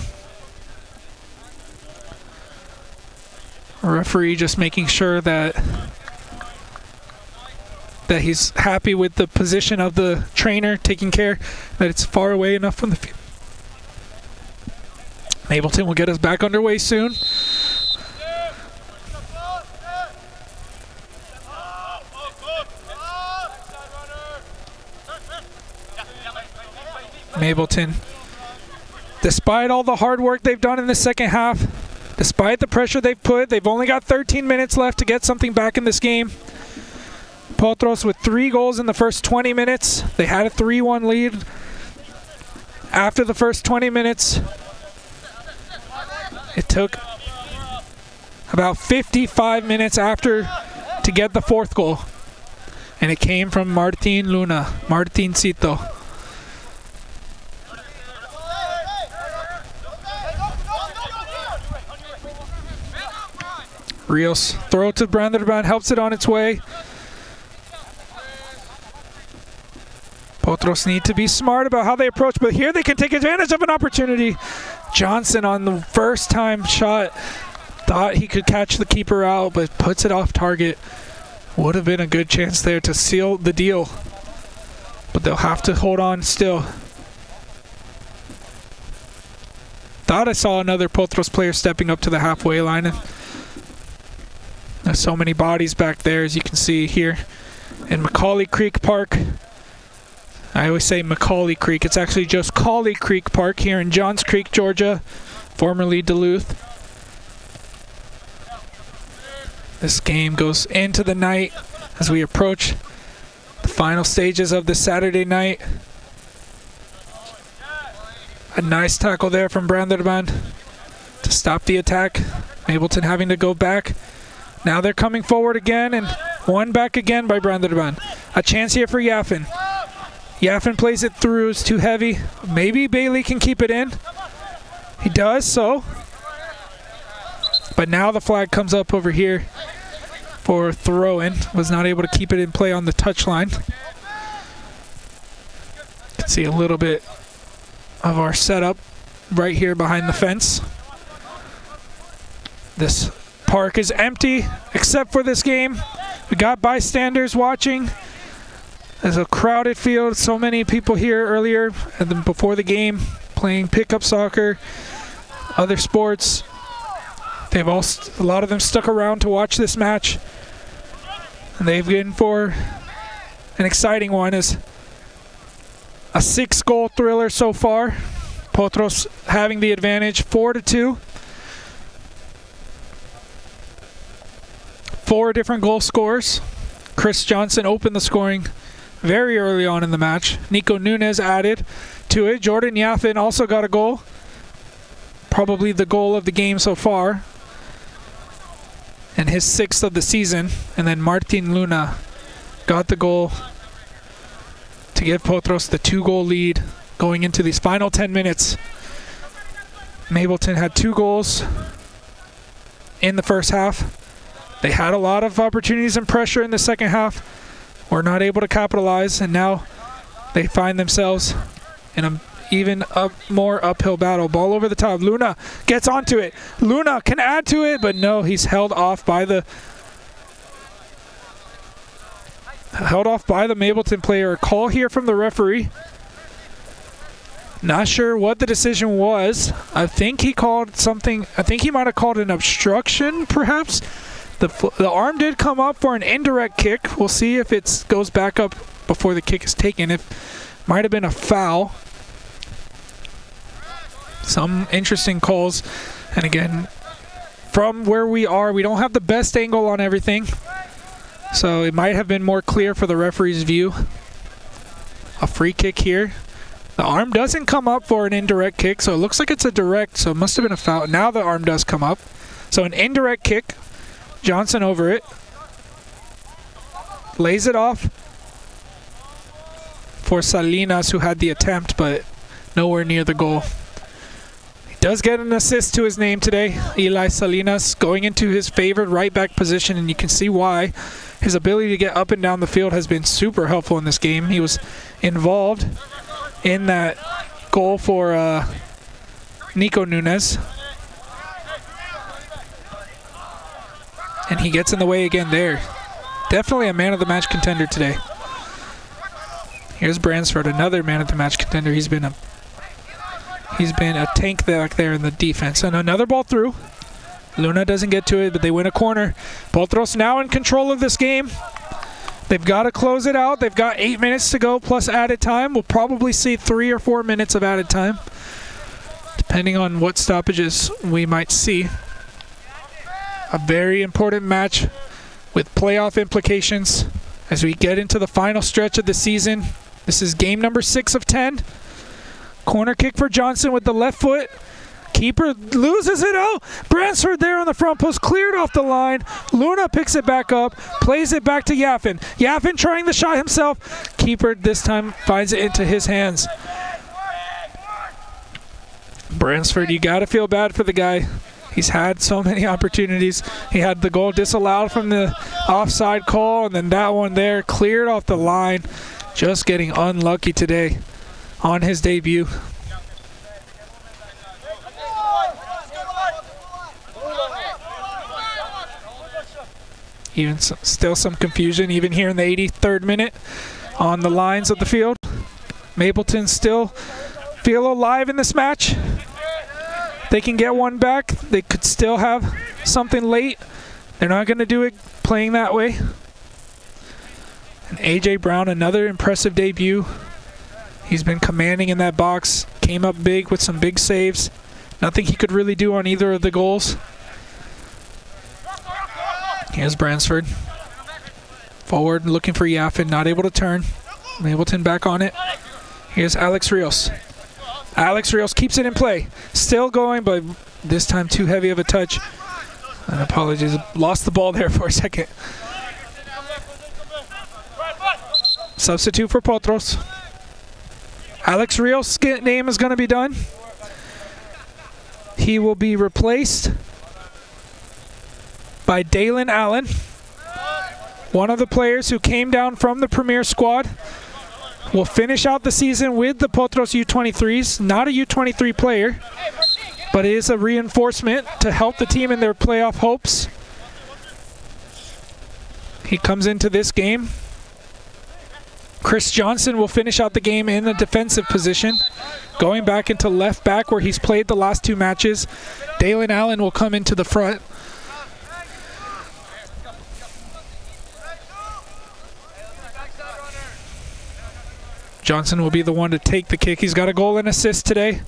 Referee just making sure that he's happy with the position of the trainer, taking care that it's far away enough from the field. Mableton will get us back underway soon. Mableton, despite all the hard work they've done in the second half, despite the pressure they've put, they've only got 13 minutes left to get something back in this game. Potros with 3 goals in the first 20 minutes. They had a 3-1 lead after the first 20 minutes. It took about 55 minutes after to get the 4th goal. And it came from Martin Luna, Martincito. Rios throw to Branderban, helps it on its way. Potros need to be smart about how they approach, but here they can take advantage of an opportunity. Johnson on the first time shot thought he could catch the keeper out, but puts it off target. Would have been a good chance there to seal the deal, but they'll have to hold on still. Thought I saw another Potros player stepping up to the halfway line. And there's so many bodies back there, as you can see here in Cauley Creek Park. I always say Macaulay Creek. It's actually just Cauley Creek Park here in Johns Creek, Georgia, formerly Duluth. This game goes into the night as we approach the final stages of this Saturday night. A nice tackle there from Branderban to stop the attack. Mableton having to go back. Now they're coming forward again, and one back again by Branderban. A chance here for Yaffin. Yaffin plays it through, it's too heavy. Maybe Bailey can keep it in. He does so. But now the flag comes up over here for throw-in. Was not able to keep it in play on the touchline. You can see a little bit of our setup right here behind the fence. This park is empty except for this game. We got bystanders watching. There's a crowded field, so many people here earlier and then before the game playing pickup soccer, other sports. They've all, a lot of them stuck around to watch this match. And they've been for an exciting one. Is a 6-goal thriller so far. Potros having the advantage 4-2. 4 different goal scorers. Chris Johnson opened the scoring very early on in the match. Nico Nunes added to it. Jordan Yaffin also got a goal. Probably the goal of the game so far. And his 6th of the season. And then Martin Luna got the goal to give Potros the 2-goal lead going into these final 10 minutes. Mableton had 2 goals in the first half. They had a lot of opportunities and pressure in the second half. Were not able to capitalize, and now they find themselves in an even more uphill battle. Ball over the top. Luna gets onto it. Luna can add to it, but no, he's held off by the Mableton player. A call here from the referee. Not sure what the decision was. I think he called something. I think he might have called an obstruction, perhaps. The arm did come up for an indirect kick. We'll see if it goes back up before the kick is taken. It might have been a foul. Some interesting calls. And again, from where we are, we don't have the best angle on everything. So it might have been more clear for the referee's view. A free kick here. The arm doesn't come up for an indirect kick, so it looks like it's a direct, so it must have been a foul. Now the arm does come up. So an indirect kick. Johnson over it. Lays it off for Salinas, who had the attempt, but nowhere near the goal. He does get an assist to his name today. Eli Salinas going into his favorite right back position, and you can see why. His ability to get up and down the field has been super helpful in this game. He was involved in that goal for Nico Nunes. And he gets in the way again there. Definitely a man of the match contender today. Here's Bransford, another man of the match contender. He's been a tank back there in the defense. And another ball through. Luna doesn't get to it, but they win a corner. Potros now in control of this game. They've got to close it out. They've got 8 minutes to go plus added time. We'll probably see 3 or 4 minutes of added time, depending on what stoppages we might see. A very important match with playoff implications as we get into the final stretch of the season. This is game number 6 of 10. Corner kick for Johnson with the left foot. Keeper loses it out. Bransford there on the front post, cleared off the line. Luna picks it back up, plays it back to Yaffin. Yaffin trying the shot himself. Keeper this time finds it into his hands. Bransford, you got to feel bad for the guy. He's had so many opportunities. He had the goal disallowed from the offside call, and then that one there cleared off the line. Just getting unlucky today on his debut. Even still some confusion even here in the 83rd minute on the lines of the field. Mableton still feel alive in this match. They can get one back. They could still have something late. They're not going to do it playing that way. And AJ Brown, another impressive debut. He's been commanding in that box. Came up big with some big saves. Nothing he could really do on either of the goals. Here's Bransford. Forward, looking for Yaffin, not able to turn. Mableton back on it. Here's Alex Rios. Alex Rios keeps it in play. Still going, but this time too heavy of a touch. And apologies, lost the ball there for a second. Substitute for Potros. Alex Rios' name is going to be done. He will be replaced by Dalen Allen, one of the players who came down from the Premier squad. Will finish out the season with the Potros U23s. Not a U23 player, but it is a reinforcement to help the team in their playoff hopes. He comes into this game. Chris Johnson will finish out the game in a defensive position, going back into left back where he's played the last 2 matches. Dalen Allen will come into the front. Johnson will be the one to take the kick. He's got a goal and assist today.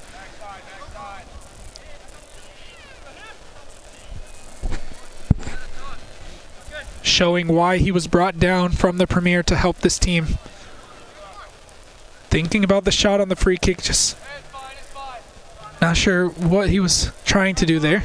showing why he was brought down from the Premier to help this team. Thinking about the shot on the free kick, just not sure what he was trying to do there.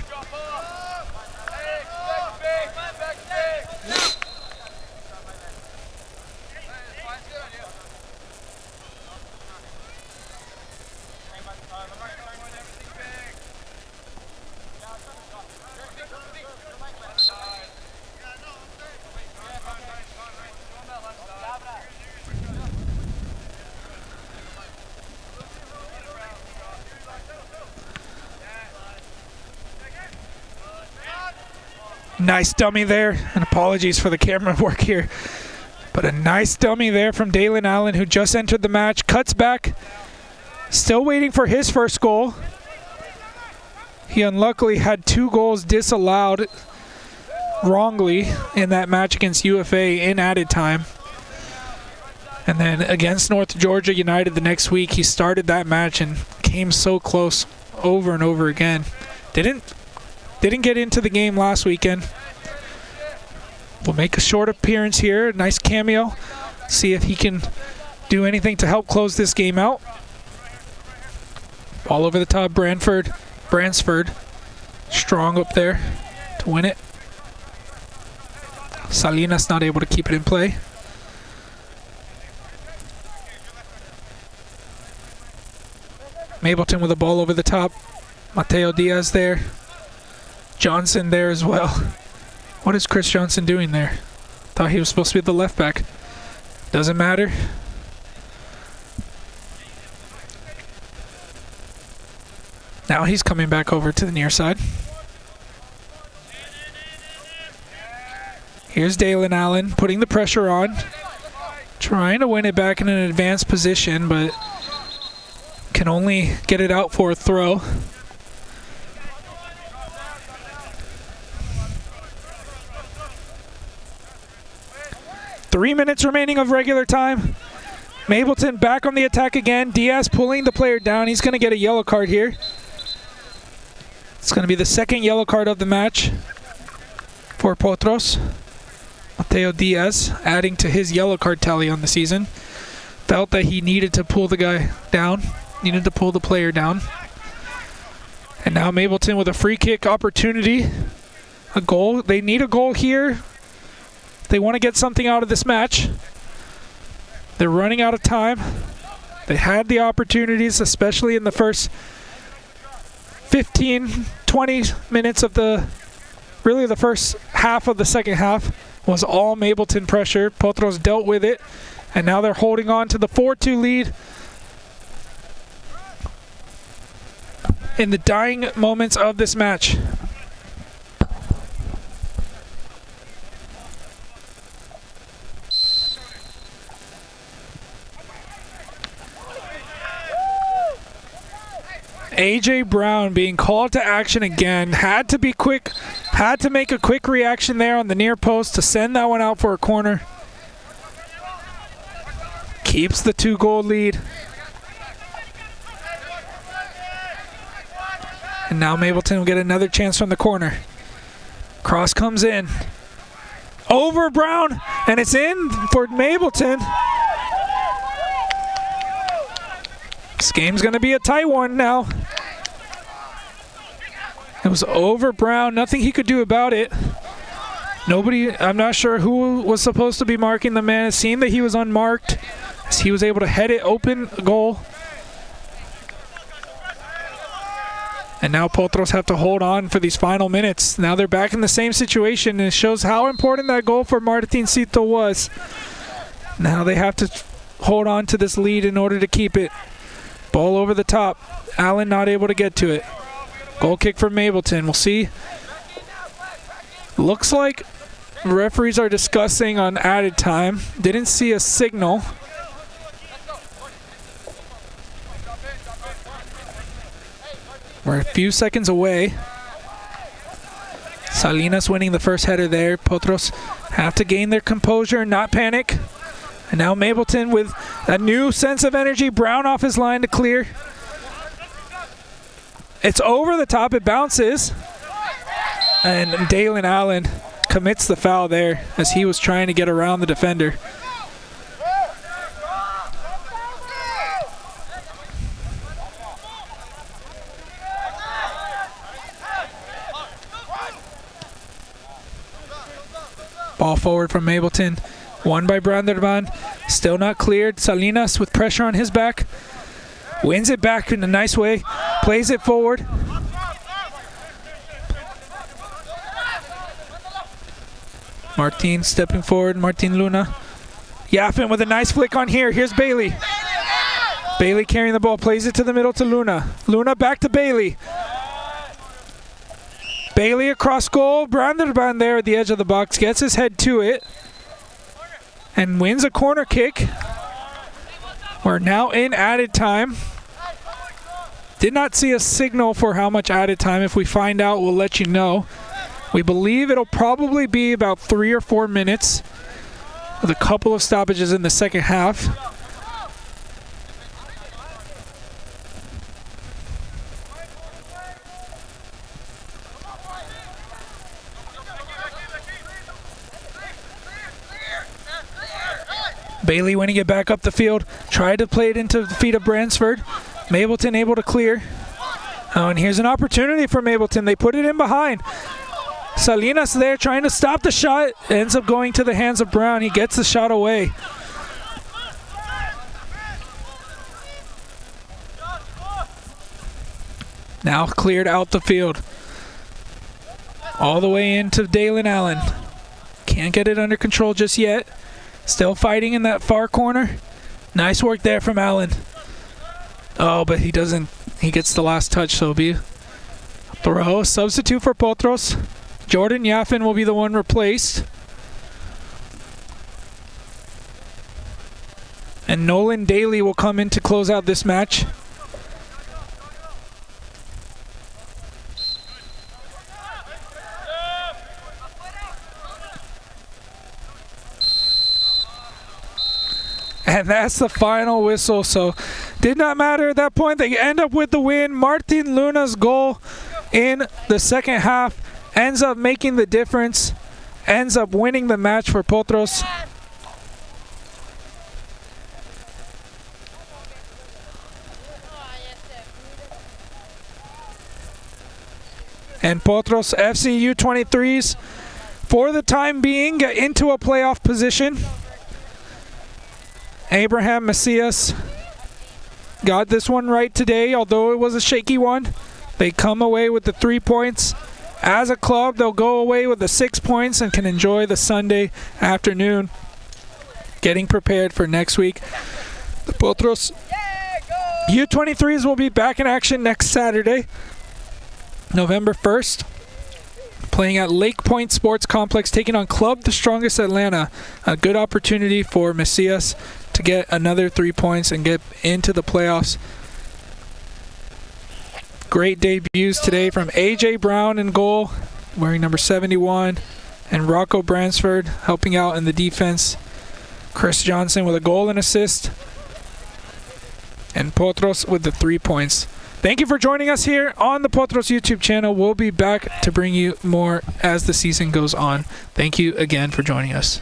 Nice dummy there, and apologies for the camera work here. But a nice dummy there from Dalen Allen, who just entered the match. Cuts back, still waiting for his first goal. He unluckily had 2 goals disallowed wrongly in that match against UFA in added time. And then against North Georgia United the next week, he started that match and came so close over and over again. Didn't get into the game last weekend. We'll make a short appearance here. Nice cameo. See if he can do anything to help close this game out. Ball over the top, Bransford. Strong up there to win it. Salinas not able to keep it in play. Mableton with the ball over the top. Mateo Diaz there. Johnson there as well. What is Chris Johnson doing there? Thought he was supposed to be the left back. Doesn't matter. Now he's coming back over to the near side. Here's Dalen Allen putting the pressure on. Trying to win it back in an advanced position, but can only get it out for a throw. Three minutes remaining of regular time. Mableton back on the attack again. Diaz pulling the player down. He's going to get a yellow card here. It's going to be the second yellow card of the match for Potros. Mateo Diaz adding to his yellow card tally on the season. Felt that he needed to pull the guy down. Needed to pull the player down. And now Mableton with a free kick opportunity. A goal. They need a goal here. They want to get something out of this match. They're running out of time. They had the opportunities, especially in the first 15, 20 minutes of the first half of the second half was all Mableton pressure. Potros dealt with it, and now they're holding on to the 4-2 lead in the dying moments of this match. AJ Brown being called to action again. Had to be quick, had to make a quick reaction there on the near post to send that one out for a corner. Keeps the 2-goal lead. And now Mableton will get another chance from the corner. Cross comes in. Over Brown, and it's in for Mableton. This game's going to be a tight one now. It was over Brown. Nothing he could do about it. I'm not sure who was supposed to be marking the man. It seemed that he was unmarked, as he was able to head it open goal. And now Potros have to hold on for these final minutes. Now they're back in the same situation, and it shows how important that goal for Martincito was. Now they have to hold on to this lead in order to keep it. Ball over the top. Allen not able to get to it. Goal kick for Mableton. We'll see. Looks like referees are discussing on added time. Didn't see a signal. We're a few seconds away. Salinas winning the first header there. Potros have to gain their composure and not panic. And now Mableton with a new sense of energy. Brown off his line to clear. It's over the top. It bounces. And Dalen Allen commits the foul there as he was trying to get around the defender. Ball forward from Mableton. Won by Branderban. Still not cleared. Salinas with pressure on his back. Wins it back in a nice way. Plays it forward. Martin stepping forward. Martin Luna. Yaffin with a nice flick on here. Here's Bailey. Bailey carrying the ball. Plays it to the middle to Luna. Luna back to Bailey. Bailey across goal. Branderban there at the edge of the box. Gets his head to it. And wins a corner kick. We're now in added time. Did not see a signal for how much added time. If we find out, we'll let you know. We believe it'll probably be about 3 or 4 minutes with a couple of stoppages in the second half. Bailey winning it back up the field. Tried to play it into the feet of Bransford. Mableton able to clear. Oh, and here's an opportunity for Mableton. They put it in behind. Salinas there trying to stop the shot. Ends up going to the hands of Brown. He gets the shot away. Now cleared out the field. All the way into Dalen Allen. Can't get it under control just yet. Still fighting in that far corner. Nice work there from Allen. Oh, but he doesn't. He gets the last touch, so it'll be a throw. Substitute for Potros. Jordan Yaffin will be the one replaced. And Nolan Daly will come in to close out this match. And that's the final whistle, so did not matter at that point. They end up with the win. Martin Luna's goal in the second half ends up making the difference, ends up winning the match for Potros. And Potros FC U23s, for the time being, get into a playoff position. Abraham Macias got this one right today, although it was a shaky one. They come away with the 3 points. As a club, they'll go away with the 6 points and can enjoy the Sunday afternoon, getting prepared for next week. The Potros U23s will be back in action next Saturday, November 1st, playing at Lake Point Sports Complex, taking on Club the Strongest Atlanta. A good opportunity for Macias to get another 3 points and get into the playoffs. Great debuts today from AJ Brown in goal, wearing number 71, and Rocco Bransford helping out in the defense. Chris Johnson with a goal and assist, and Potros with the 3 points. Thank you for joining us here on the Potros YouTube channel. We'll be back to bring you more as the season goes on. Thank you again for joining us.